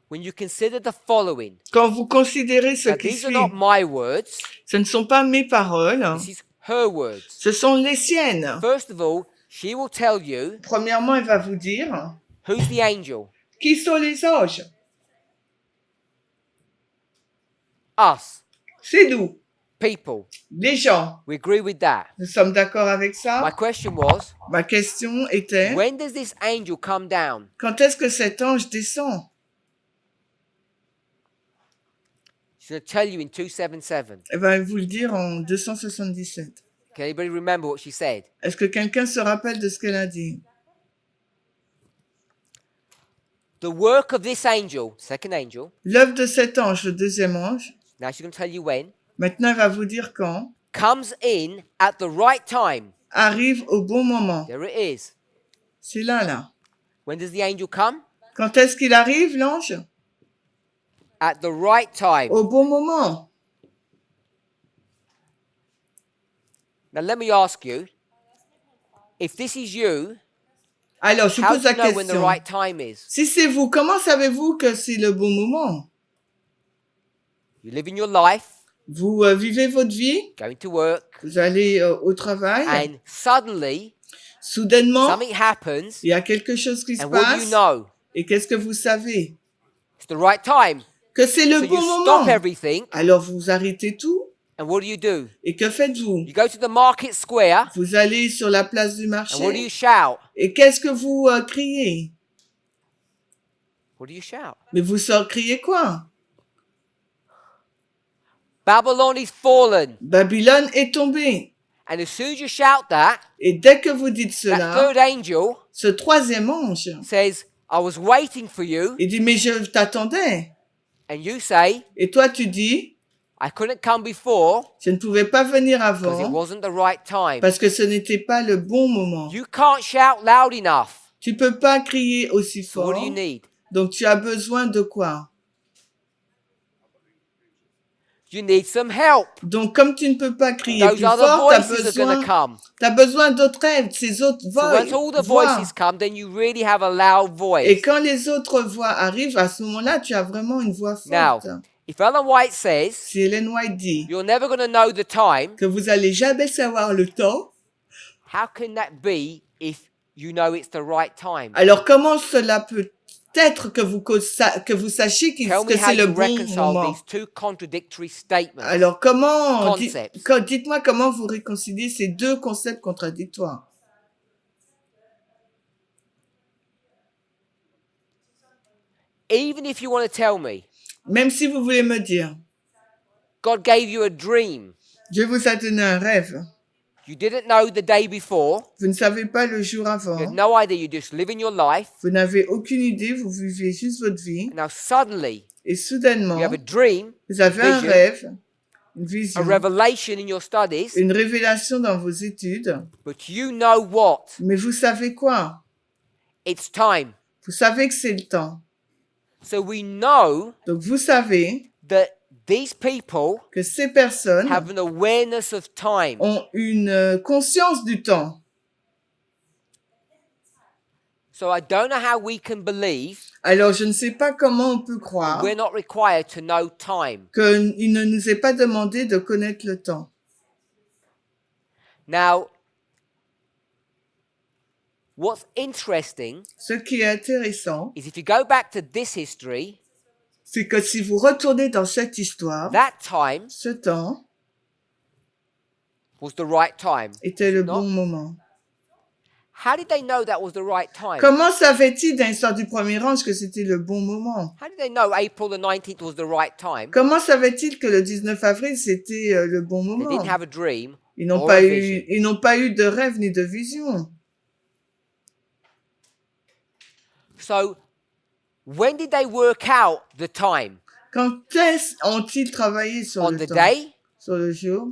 when you consider the following? Quand vous considérez ce Now, qui these are suit, not my words. ce ne sont pas mes paroles, This is her words. ce sont les siennes. First of all, she will tell you Premièrement, elle va vous dire who's the angel. qui sont les anges. Us. C'est nous, People. les gens. We agree with that. Nous sommes d'accord avec My ça? question was, Ma question était, when does this angel come down? quand est-ce que cet ange descend? She's going to tell you in 277. Elle va vous le dire en 277. Can anybody remember what she said? Est-ce que quelqu'un se rappelle de ce qu'elle a dit? The work of this angel, second angel, L'œuvre de cet ange, le deuxième ange, now she's going to tell you when, maintenant elle va vous dire quand, comes in at the right time. arrive au bon moment. There it is. C'est là, là. When does the angel come? Quand est-ce qu'il arrive, l'ange? At the right time. Au bon moment. Now let me ask you, if this is you, Alors, je how pose do la you know when the question. right time is? Si c'est vous, comment savez-vous que c'est le bon moment? You live in your life, Vous vivez votre vie, going to work, vous allez au travail, and suddenly soudainement, something happens, il y a quelque chose qui se and what do you passe. know? Et qu'est-ce que vous savez? It's the right time. Que c'est le So bon you moment. stop everything, Alors, vous arrêtez tout. and what do? Et que faites-vous? You go to the market square, Vous allez sur la place du and what do you marché. shout? Et qu'est-ce que vous criez? What do you shout? Mais vous criez quoi? Babylon is fallen. Babylone est tombée. And as soon as you shout that, Et dès que vous dites that cela, third angel ce troisième ange, says, I was waiting for you. il dit, mais je t'attendais. And you say, Et toi, tu dis, I couldn't come before je ne pouvais pas venir because it avant wasn't the right time. parce que ce n'était pas le bon moment. You can't shout loud enough. Tu peux pas crier aussi So what fort. do you need? Donc, tu as besoin de quoi? You need some help. Donc, comme tu ne peux pas crier Those plus other fort, tu voices are going to come. as besoin d'autres aides, ces autres So once all the voix. voices come, then you really have a loud Et voice. quand les autres voix arrivent, à ce moment-là, tu as vraiment une voix Now, forte. if Ellen White says, Si Ellen White dit you're never going to know the time, que vous allez jamais savoir le temps, how can that be if you know it's the right time? alors comment cela peut être que vous sachiez Tell me que how c'est le you bon reconcile moment? these two contradictory statements. Alors comment, Concepts. dites-moi comment vous réconciliez ces deux concepts contradictoires. Even if you want to tell me, Même si vous voulez me dire, God gave you a dream. Dieu vous a donné un rêve, You didn't know the day before. vous ne savez pas le jour You had avant, no idea. You're just living your life. vous n'avez aucune idée, vous vivez juste votre vie, Now suddenly et soudainement, you have a dream, vous avez un vision, rêve, une a vision, revelation in your studies, une révélation dans vos études, but you know what? mais vous savez quoi? It's time. Vous savez que c'est le temps. So we know Donc vous savez that these people que ces personnes have an awareness of time. ont une conscience du temps. So I don't know how we can believe Alors je ne sais pas comment on peut croire we're not required to know time. qu'il ne nous est pas demandé de connaître le temps. Now, what's interesting Ce qui est intéressant, is if you go back to this history, c'est que si vous retournez dans cette histoire, that time ce temps was the right time. était le Non. bon moment. How did they know that was the right time? Comment savait-il dans l'histoire du premier ange que c'était le bon moment? How did they know April the 19th was the right time? Comment savait-il que le 19 avril c'était le bon They moment? didn't have a dream. Ils n'ont or pas a eu, vision. ils n'ont pas eu de rêve ni de vision. So, when did they work out the time? Quand Tess ont-ils travaillé sur On le the temps? day Sur le jour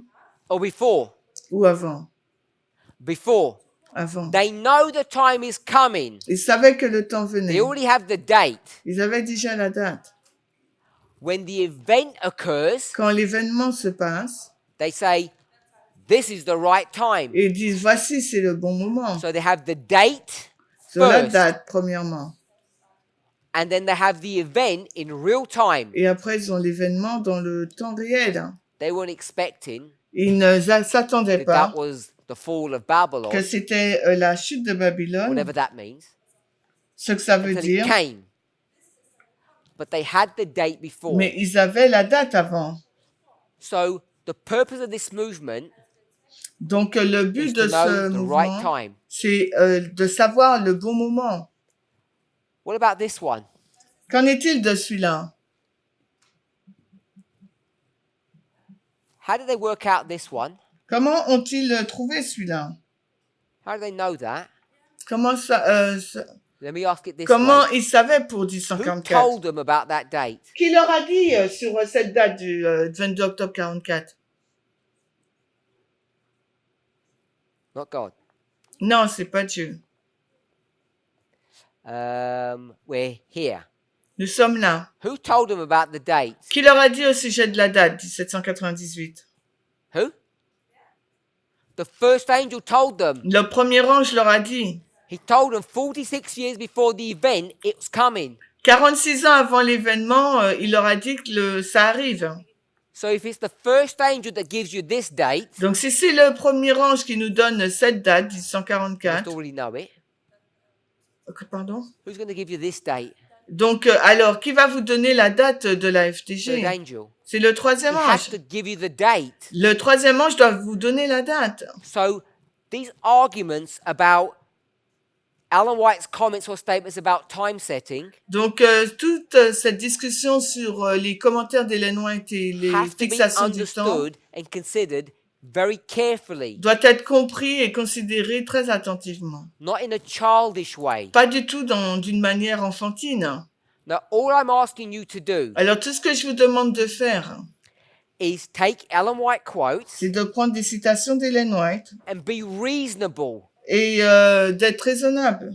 or before? ou avant? Before. Avant. They know the time is coming. Ils savaient que le temps venait. They already have the date. Ils avaient déjà la date. When the event occurs, Quand l'événement se passe, they say, this is the right time. ils disent voici c'est le bon moment. So they have the date Sur la first, date premièrement. and then they have the event in real time. Et après ils ont l'événement dans le temps réel. They weren't expecting Ils ne s'attendaient that pas that was the fall of Babylon, que c'était la chute de Babylone, whatever that means, ce que ça veut until dire. it came. But they had the date before. Mais ils avaient la date avant. So the purpose of this movement Donc le is but to de know ce the right mouvement, time. c'est de savoir le bon moment. What about this one? Qu'en est-il de celui-là? How did they work out this one? Comment ont-ils trouvé celui-là? How do they know that? Comment ça, Let me ask it this comment way. ils savaient pour Who 1044? told them about that date? Qui leur a dit sur cette date du 22 octobre 44? Not God. Non, c'est pas Dieu. We're here. Nous sommes là. Who told them about the date? Qui leur a dit au sujet de la date 1798? Who? The first angel told them. Le premier ange leur a dit. He told them 46 years before the event, it's coming. 46 ans avant l'événement, il leur a dit que ça arrive. So if it's the first angel that gives you this date, Donc si c'est le premier ange qui nous donne cette date, you must 1744. already know it. Pardon? Who's going to give you this date? Donc alors, qui va vous donner la date de la Third FTG? angel. C'est le He troisième has ange. to give you the date. Le troisième ange doit vous donner la date. So these arguments about Alan White's comments or statements about time setting Donc toute cette discussion sur les commentaires d'Hélène White et les has to be fixations du temps understood and considered very carefully, doit être compris et considéré très attentivement. not in a childish way. Pas du tout d'une manière enfantine. Now, all I'm asking you to do Alors tout ce que je vous demande de faire, is take Ellen White quotes c'est de prendre des citations d'Hélène White and be reasonable. et d'être raisonnable.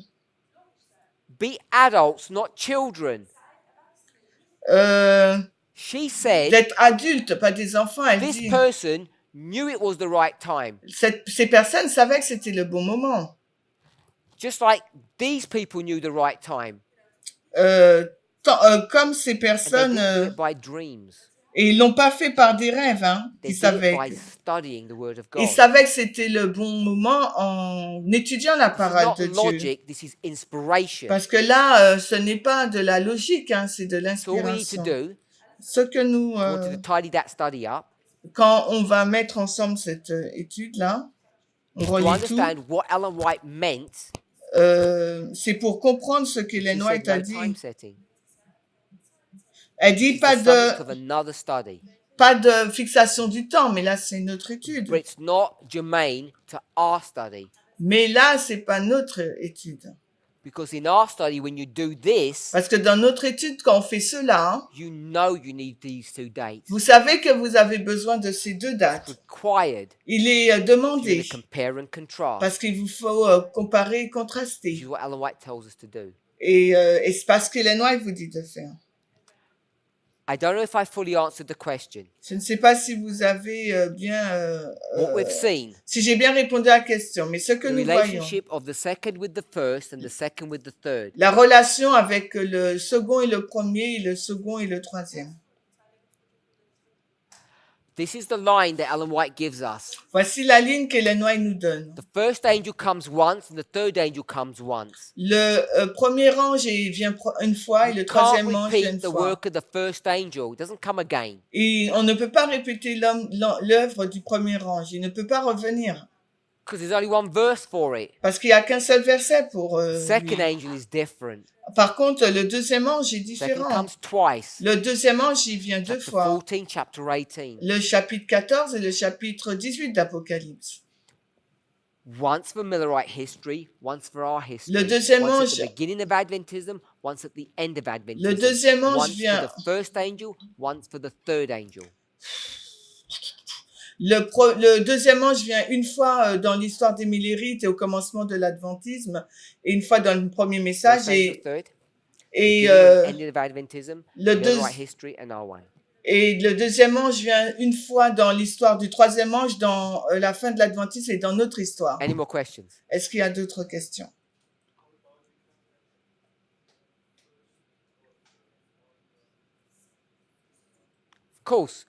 Be adults, not children. Euh, She said d'être adulte, pas des enfants. Elle this dit, person knew it was the right time. ces personnes savaient que c'était le bon moment. Just like these people knew the right time. Comme ces And they personnes, didn't do it by dreams. et ils l'ont pas fait par des rêves, hein. They Ils did it savaient. by studying the Word of God. Ils savaient que c'était le bon moment en étudiant la This is parole not de Dieu. logic, this is inspiration. Parce que là, ce n'est pas de la logique, hein, c'est de So all we need to l'inspiration. do, Ce que nous, if you want to tidy that study up, quand on va mettre ensemble cette étude-là, on to relit tout, understand what Ellen White meant, c'est pour comprendre ce she qu'Hélène said White a no dit. time setting. Elle dit It's the subject of another study. pas de fixation du temps, mais là, c'est notre étude. But it's not germane to our study. Mais là, c'est pas notre étude. Because in our study, when you do this, Parce que dans notre étude, quand on fait cela, you know you need these two dates. vous savez que vous avez besoin de ces deux dates. Required. Il est You're demandé going to compare and contrast. parce qu'il vous faut comparer et Which contraster. is what Ellen White tells us to do. Et c'est parce qu'Hélène White vous dit de faire. I don't know if I fully answered the question. Je ne sais pas si vous avez What we've seen, si j'ai bien répondu à la question, mais ce que the nous voyons, relationship of the second with the first and the second with the third. la relation avec le second et le premier, et le second et le troisième. This is the line that Ellen White gives us. Voici la ligne qu'Hélène White nous donne. The first angel comes once and the third angel comes once. Le premier ange vient une fois et le You can't troisième ange vient repeat une the fois. work of the first angel. It doesn't come again. Et on ne peut pas répéter l'œuvre du premier ange. Il ne peut pas revenir. Because there's only one verse for it. Parce qu'il n'y a qu'un seul verset pour Second lui. angel is different. Par contre, le deuxième ange est Second différent. comes twice. Le deuxième ange, il vient deux Chapter fois. 14, chapter 18. Le chapitre 14 et le chapitre 18 d'Apocalypse. Once for Millerite history, once for our history. Le deuxième Once at ange- the beginning of Adventism, once at the end of Adventism. Le deuxième ange Once vient- for the first angel, once for the third angel. Le deuxième ange vient une fois dans l'histoire des Millérites et au commencement de l'adventisme, et une fois dans le premier message, First angel, third. et, Beginning and ending of Adventism, le Millerite history, and our one. et le deuxième ange vient une fois dans l'histoire du troisième ange, dans la fin de l'adventisme et dans notre histoire. Any more questions? Est-ce qu'il y a d'autres questions? Of course.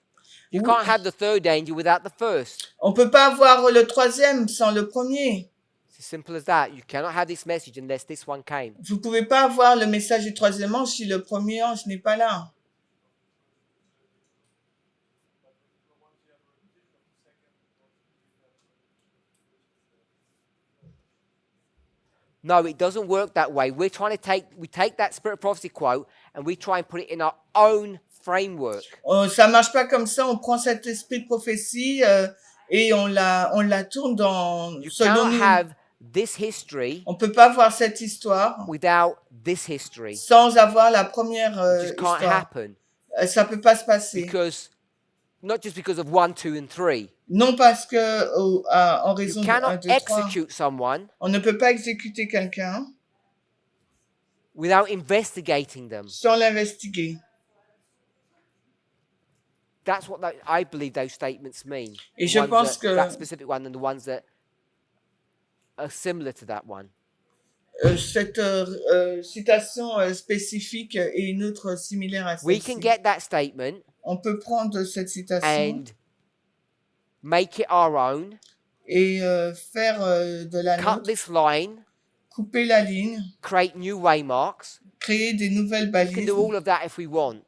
You Oui. can't have the third angel without the first. On peut pas avoir le troisième sans le premier. It's as simple as that. You cannot have this message unless this one came. Vous pouvez pas avoir le message du troisième ange si le premier ange n'est pas là. No, it doesn't work that way. We take that spirit of prophecy quote and we try and put it in our own framework. Ça marche pas comme ça. On prend cet esprit de prophétie et on la tourne You selon cannot nous. have this history On peut pas voir cette histoire without this history. sans avoir la première It just can't histoire. happen Ça peut pas se passer. because not just because of 1, 2, and 3. Non parce que en You raison de 1, cannot 2, 3, execute someone on ne peut pas exécuter quelqu'un without investigating them. sans l'investiguer. That's what I believe those statements mean. Et The je ones pense that, que that specific one and the ones that are similar to that one. cette citation spécifique et une autre similaire à We can celle-ci. get that statement On peut prendre cette citation and make it our own, et faire de la cut nôtre, this line, couper la ligne, create new waymarks. créer des nouvelles We can balises. do all of that if we want.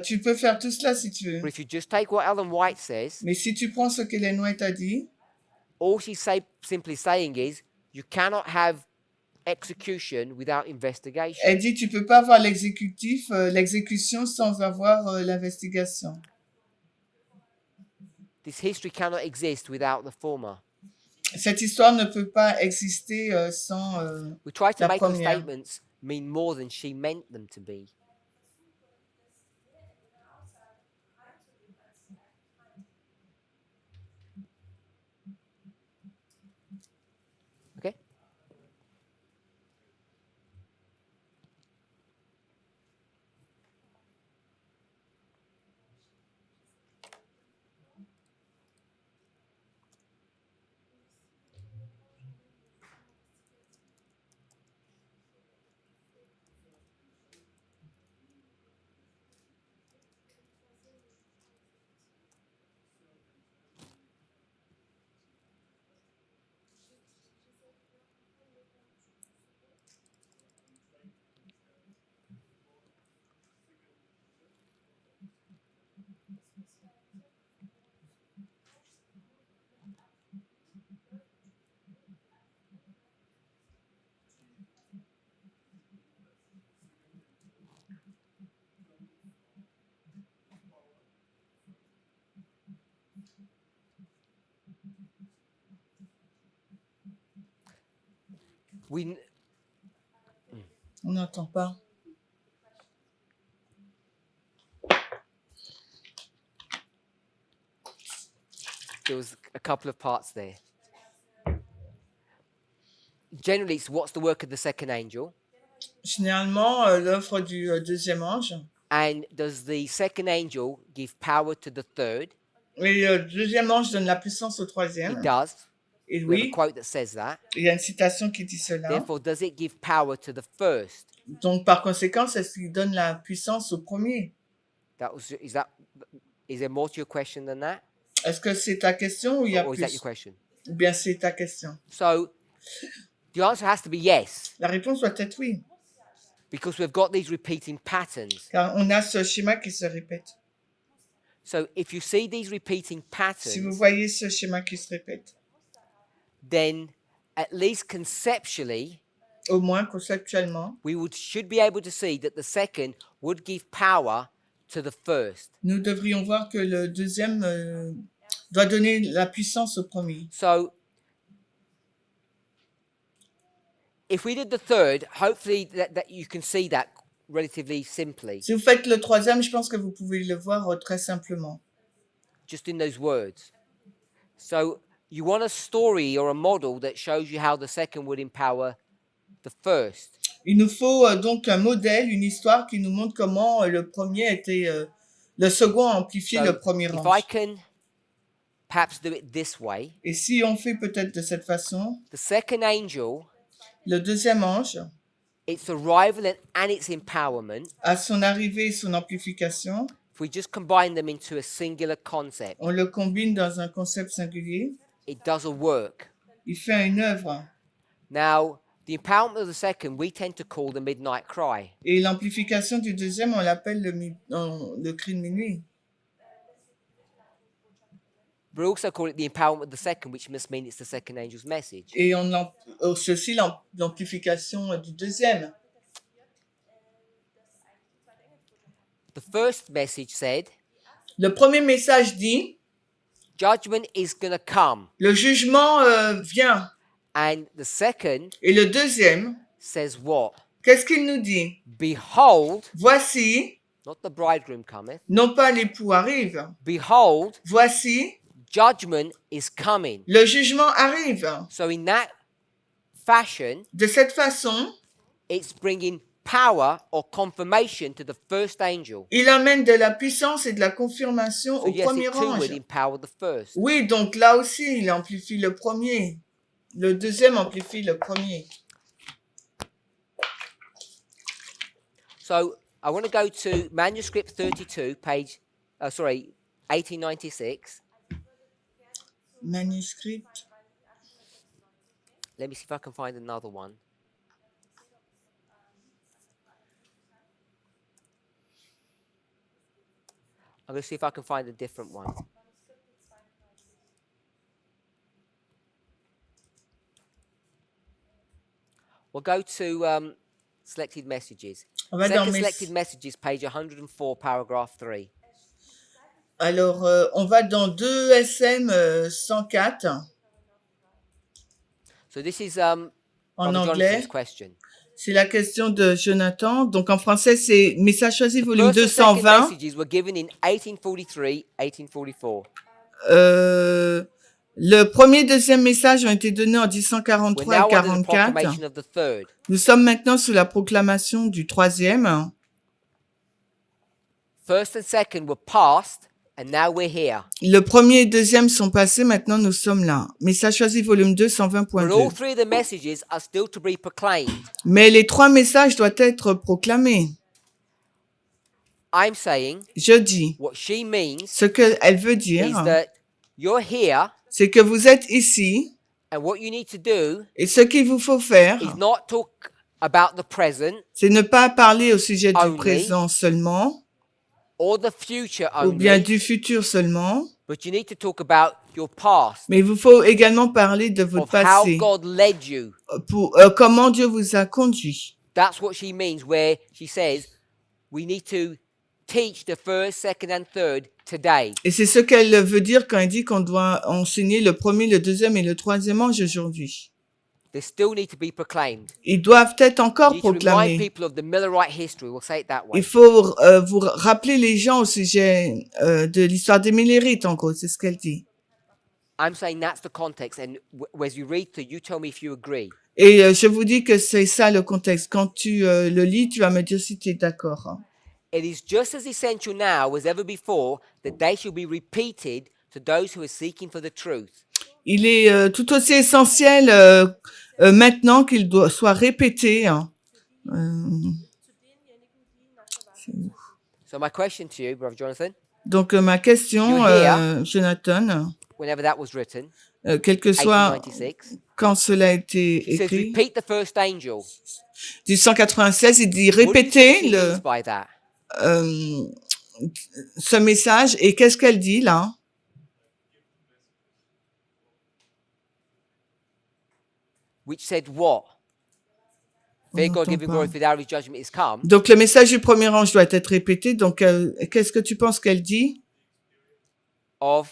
Tu peux faire tout cela si tu veux. But if you just take what Ellen White says, Mais si tu prends ce qu'Ellen White a dit, all she's simply saying is you cannot have execution without investigation. elle dit tu peux pas avoir l'exécution sans avoir l'investigation. This history cannot exist without the former. Cette histoire ne peut pas exister sans We try to la make those première. statements mean more than she meant them to be. Okay? On n'entend pas. There was a couple of parts there. Generally, it's what's the work of the second angel, Généralement, l'œuvre du deuxième ange. and does the second angel give power to the third? Et le deuxième ange donne la puissance au troisième. It does. Et We have a oui, quote that says that. il y a une citation qui dit cela. Therefore, does it give power to the first? Donc, par conséquent, c'est ce qui donne la puissance au premier. Is there more to your question than that? Est-ce que c'est ta question ou il y a Or is that plus? your question? Ou bien c'est ta question? So the answer has to be yes, La réponse doit être oui, because we've got these repeating patterns. car on a ce schéma qui se répète. So if you see these repeating Si vous patterns, voyez ce schéma qui se répète, then at least conceptually, au moins conceptuellement, should be able to see that the second would give power to the first. nous devrions voir que le deuxième doit donner la puissance au premier. So if we did the third, hopefully that you can see that relatively simply, Si vous faites le troisième, je pense que vous pouvez le voir très simplement. just in those words. So you want a story or a model that shows you how the second would empower the first. Il nous faut donc un modèle, une histoire qui nous montre comment le premier était, le second a amplifié So le premier if I ange. can perhaps do it this way, Et si on fait peut-être de cette façon, the second angel, le deuxième ange, its arrival and its empowerment, à son arrivée et son amplification, if we just combine them into a singular concept, on le combine dans un concept singulier, it does a work. il fait une œuvre. Now, the empowerment of the second, we tend to call the midnight cry. Et l'amplification du deuxième, on l'appelle le cri de minuit. But we also call it the empowerment of the second, which must mean it's the second angel's message. Et ceci l'amplification du deuxième. The first message said, Le premier message dit, judgment is going to come. le jugement vient. And the second Et le deuxième, says what? qu'est-ce qu'il nous dit? Behold, Voici, not the bridegroom cometh. non pas l'époux arrive. Behold, Voici, judgment is coming. le jugement arrive. So in that fashion, De cette façon, it's bringing power or confirmation to the first angel. il amène de la puissance et de la confirmation So au yes, premier it too would ange. empower the first. Oui, donc là aussi, il amplifie le premier. Le deuxième amplifie le premier. So I want to go to manuscript 32, page, 1896. Manuscrit. Let me see if I can find another one. I'm going to see if I can find a different one. We'll go to selected messages. On va dans Second mes... selected messages, page 104, paragraph 3. Alors, on va dans 2 SM 104 So this is en Brother anglais. Jonathan's question. C'est la question de Jonathan. Donc, en français, c'est Message choisi, volume First and second 220. messages were given in 1843, 1844. Le premier et deuxième message ont été donnés en We're 1143 now et under the 44. proclamation of the third. Nous sommes maintenant sous la proclamation du troisième. First and second were past, and now we're here. Le premier et deuxième sont passés, maintenant nous sommes là. Message choisi, volume 2, But all 120.2. three of the messages are still to be proclaimed. Mais les 3 messages doivent être proclamés. I'm saying Je dis, what she means ce qu'elle veut is dire, that you're here, c'est que vous êtes ici, and what you need to do et ce qu'il vous faut faire, is not talk about the present c'est ne pas parler au sujet du Only. présent seulement, or the future ou bien only, du futur seulement, but you need to talk about your past, mais il vous faut également parler de votre of how passé, God led you. pour comment Dieu vous a conduit. That's what she means, where she says we need to teach the first, second, and third today. Et c'est ce qu'elle veut dire quand elle dit qu'on doit enseigner le premier, le deuxième et le troisième ange aujourd'hui. They still need to be proclaimed. Ils doivent être You encore need to remind proclamés. people of the Millerite history. We'll say it that way. Il faut vous rappeler les gens au sujet de l'histoire des Millérites, en gros, c'est ce qu'elle dit. I'm saying that's the context, and as you read through, you tell me if you agree. Et je vous dis que c'est ça le contexte. Quand tu le lis, tu vas me dire si tu es d'accord. Hein. It is just as essential now as ever before that they should be repeated to those who are seeking for the truth. Il est tout aussi essentiel maintenant qu'il soit répété. Hein. C'est où? So my question to you, Brother Jonathan, Donc ma question, You're here. Jonathan, whenever that was written, quel que soit 1896, quand cela a été he says écrit, repeat the first angel. du 196, il dit What do you think répétez she means by that? ce message. Et qu'est-ce qu'elle dit là? Which said what? Fear On God, give him n'entend glory, pas. for the hour of his judgment is come. Donc le message du premier ange doit être répété. Donc qu'est-ce que tu penses qu'elle dit? Of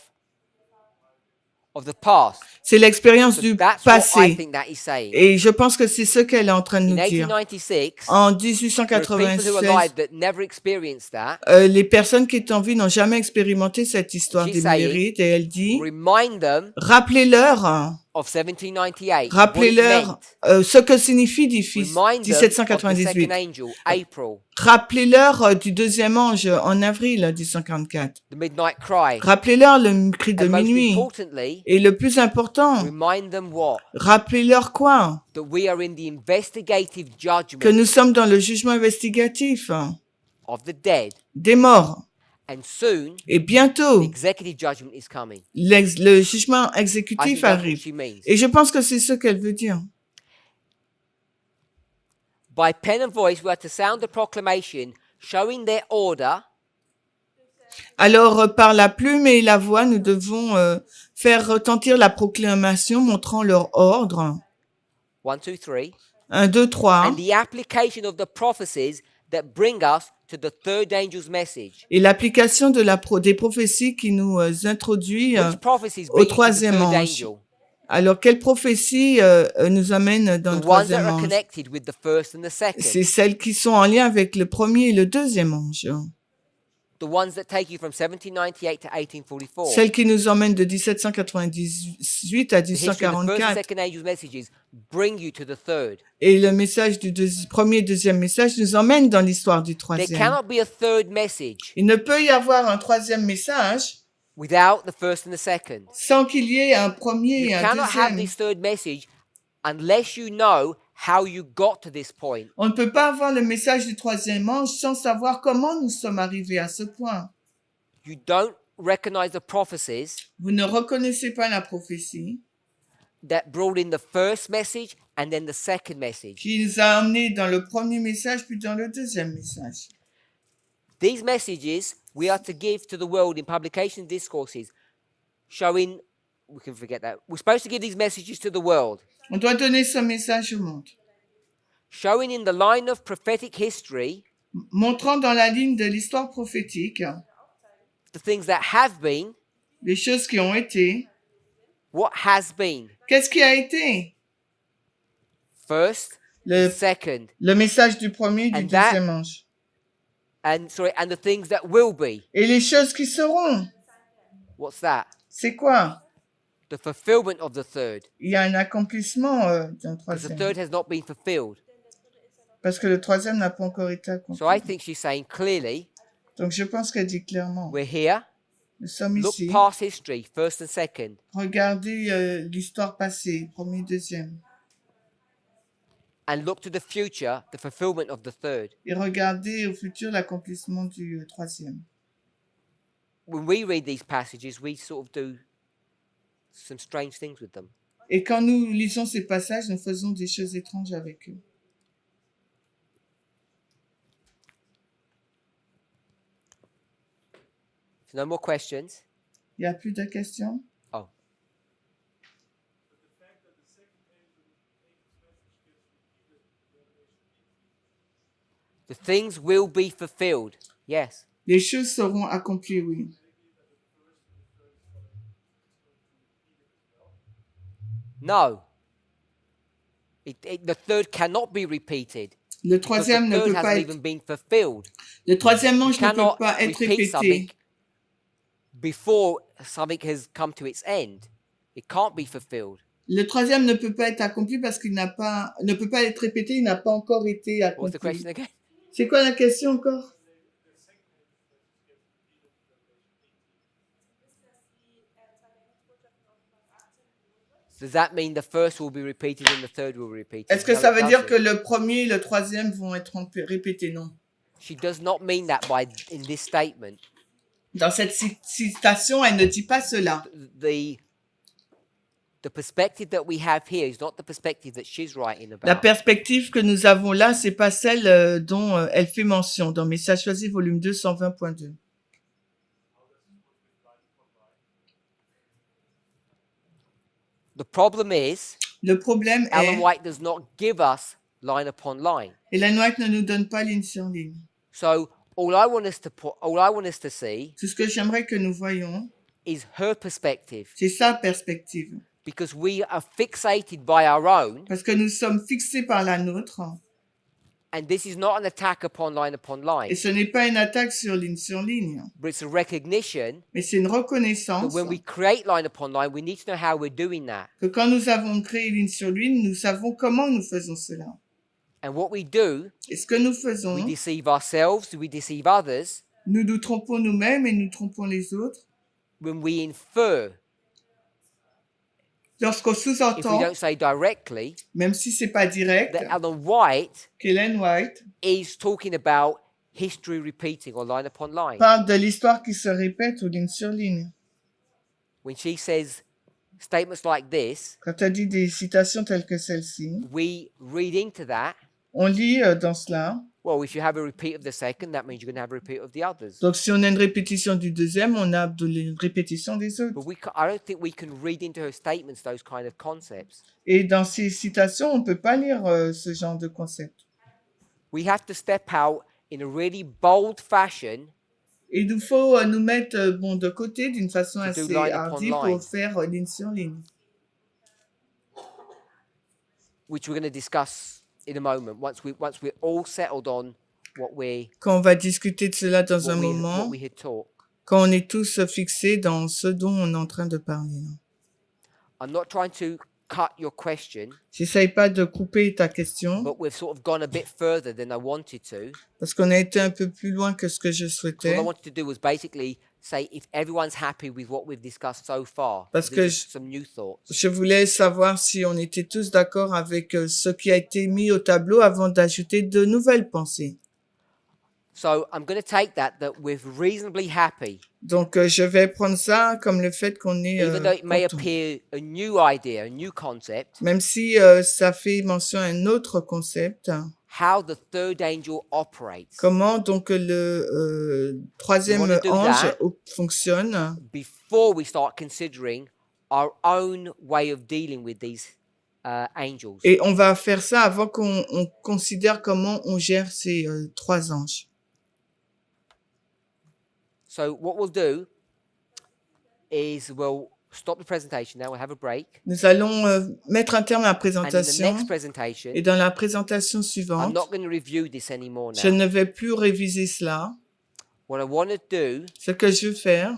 the past. C'est l'expérience So du that's what I passé. think that he's saying. Et je pense que c'est ce qu'elle est en train de In nous dire. 1896, En there are people who are 1896, alive that never experienced that. les personnes qui étaient en vie n'ont jamais expérimenté cette histoire She's des saying, Millérites. Et elle dit, Remind them rappelez-leur, of 1798. What it rappelez-leur meant. ce que signifie Remind them of the second 1798. angel, April, Rappelez-leur du deuxième ange en avril 1844. the midnight cry. Rappelez-leur le cri de And most minuit. importantly, Et le plus important, remind them what? rappelez-leur quoi? That we are in the investigative Que judgment nous sommes dans le jugement investigatif of the dead. des morts. And soon, Et the bientôt, executive judgment is coming. le jugement I think exécutif that's what arrive. she means. Et je pense que c'est ce qu'elle veut dire. By pen and voice, we are to sound the proclamation showing their order Alors, par la plume et la voix, nous devons faire retentir la proclamation montrant leur ordre. 1, 2, 3, 1, 2, 3. and the application of the prophecies that bring us to the third angel's message. Et l'application de des prophéties qui nous introduit Which prophecies au bring you to the troisième third ange. angel? Alors, quelle prophétie nous amène dans The le ones that troisième are ange? connected with the first and the second. C'est celles qui sont en lien avec le premier et le deuxième ange. The ones that take you from 1798 to 1844. Celles qui nous emmènent de 1798 à The history of the first and 1844. second angel's messages bring you to the third. Et le message du premier et deuxième message nous emmène dans l'histoire du There troisième. cannot be a third message Il ne peut y avoir un troisième message without the first and the second. sans qu'il y ait un premier You et un cannot have deuxième. this third message unless you know how you got to this point. On ne peut pas avoir le message du troisième ange sans savoir comment nous sommes arrivés à ce point. You don't recognize the prophecies Vous ne reconnaissez pas la prophétie that brought in the first message and then the second message. qui nous a emmenés dans le premier message puis dans le deuxième message. These messages we are to give to the world in publication discourses, showing, we can forget that. We're supposed to give these messages to the world, On doit donner ce message au monde, showing in the line of prophetic history montrant dans la ligne de l'histoire prophétique the things that have been, les choses qui ont été. what has been. Qu'est-ce qui a été? First, Le, second, le message du premier et du And that- deuxième ange. and the things that will be. Et les choses qui seront, What's that? c'est quoi? The fulfillment of the third. Il y a un accomplissement dans le Because the troisième. third has not been fulfilled. Parce que le troisième n'a pas encore été accompli. So I think she's saying clearly, Donc je pense qu'elle dit clairement, we're here. nous sommes Look ici, past history, first and second. regardez l'histoire passée, premier, deuxième, And look to the future, the fulfillment of the third. et regardez au futur l'accomplissement du troisième. When we read these passages, we sort of do some strange things with them. Et quand nous lisons ces passages, nous faisons des choses étranges avec eux. So no more questions. Il n'y a plus de questions? Oh, the things will be fulfilled. Yes. Les choses seront accomplies, oui. No. The third cannot be repeated. Le Because the troisième ne third peut pas hasn't être, even been fulfilled. le troisième ange You ne peut cannot pas être repeat répété. something before something has come to its end. It can't be fulfilled. Le troisième ne peut pas être accompli parce qu'il ne peut pas être répété, il n'a pas encore été What was the accompli. question again? C'est quoi la question encore? Does that mean the first will be repeated and the third will be repeated? Est-ce que No, ça it veut dire que doesn't. le premier et le troisième vont être répétés? Non. She does not mean that in this statement. Dans cette citation, elle ne dit pas cela. The perspective that we have here is not the perspective that she's writing La about. perspective que nous avons là, c'est pas celle dont elle fait mention dans Message choisi, volume 2, 120.2. The problem is, Le problème Ellen est, White does not give us line upon line. Ellen White ne nous donne pas ligne sur ligne. So all I want us to see Tout ce que j'aimerais que nous voyons, is her perspective, c'est sa perspective. because we are fixated by our own, Parce que nous sommes fixés par la nôtre. and this is not an attack upon line, Et ce n'est pas une attaque sur ligne, but it's a recognition mais c'est une that reconnaissance when we create line upon line, we need to know how we're doing that. que quand nous avons créé ligne sur ligne, nous savons comment nous faisons cela. And what we do, Et ce que nous we faisons, deceive ourselves, we deceive others, nous nous trompons nous-mêmes et nous trompons les autres. when we infer, Lorsqu'on if we sous-entend, don't say directly, même si c'est pas direct, that Ellen White qu'Ellen White is talking about history repeating or line upon line. parle de l'histoire qui se répète ou ligne sur ligne. When she says statements like this, Quand elle dit des citations telles que celle-ci, we read into that, on lit dans cela. well, if you have a repeat of the second, that means you're going to have a repeat of the others. Donc si on a une répétition du deuxième, on a une répétition des autres. But I don't think we can read into her statements those kind of concepts. Et dans ces citations, on ne peut pas lire ce genre de concept. We have to step out in a really bold fashion Il nous faut nous mettre bon, de côté d'une façon to do assez line upon hardie line, pour faire ligne sur ligne. which we're going to discuss in a moment once we're all settled on Quand on va discuter de cela dans un what moment, we had taught. quand on est tous fixés dans ce dont on est en train de parler. I'm not trying to cut your question, J'essaye pas de couper ta question, but we've sort of gone a bit further than I wanted to. parce qu'on a été un peu plus loin que ce que je 'Cause souhaitais. all I wanted to do was basically say if everyone's happy with what we've discussed so far. Parce These que are some new thoughts. Je voulais savoir si on était tous d'accord avec ce qui a été mis au tableau avant d'ajouter de nouvelles pensées. So I'm going to take that we're reasonably happy, Donc, je vais prendre ça comme le fait qu'on est even though it may content. appear a new idea, a new concept. Même si ça fait mention à un autre concept, How the third angel operates comment donc le troisième We wanna do ange that. fonctionne before we start considering our own way of dealing with these angels. et on va faire ça avant qu'on considère comment on gère ces trois anges. So what we'll do is we'll stop the presentation now. We'll have a break. Nous allons mettre un terme à la And in the présentation next presentation, et dans la présentation I'm suivante, not going to review this anymore je now. ne vais plus réviser cela. What I want to do Ce que je veux faire,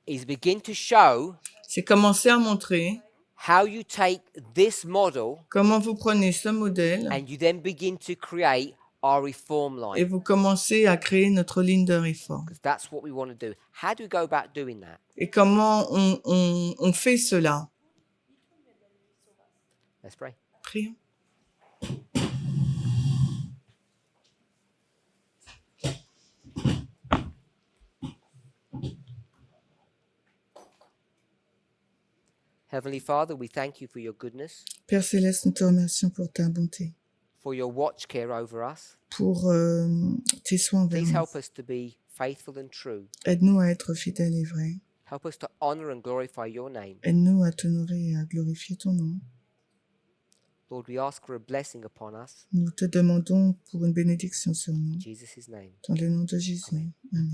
is begin to show c'est commencer à montrer how you take this model comment vous prenez ce modèle and you then begin to create our reform et line. vous commencez à créer notre ligne de réforme. Because that's what we want to do. How do we go about doing that? Et comment on fait cela? Let's pray. Prions. Heavenly Father, we thank you for your goodness, Père Céleste, nous te remercions pour ta bonté, for your watch care over us. pour tes soins envers Please nous. help us to be faithful and true. Aide-nous à être fidèles et vrais. Help us to honor and glorify your name. Aide-nous à t'honorer et à glorifier ton nom. Lord, we ask for a blessing upon us. Nous te demandons pour une bénédiction sur nous. In Jesus' name. Dans le nom de Jésus. Amen.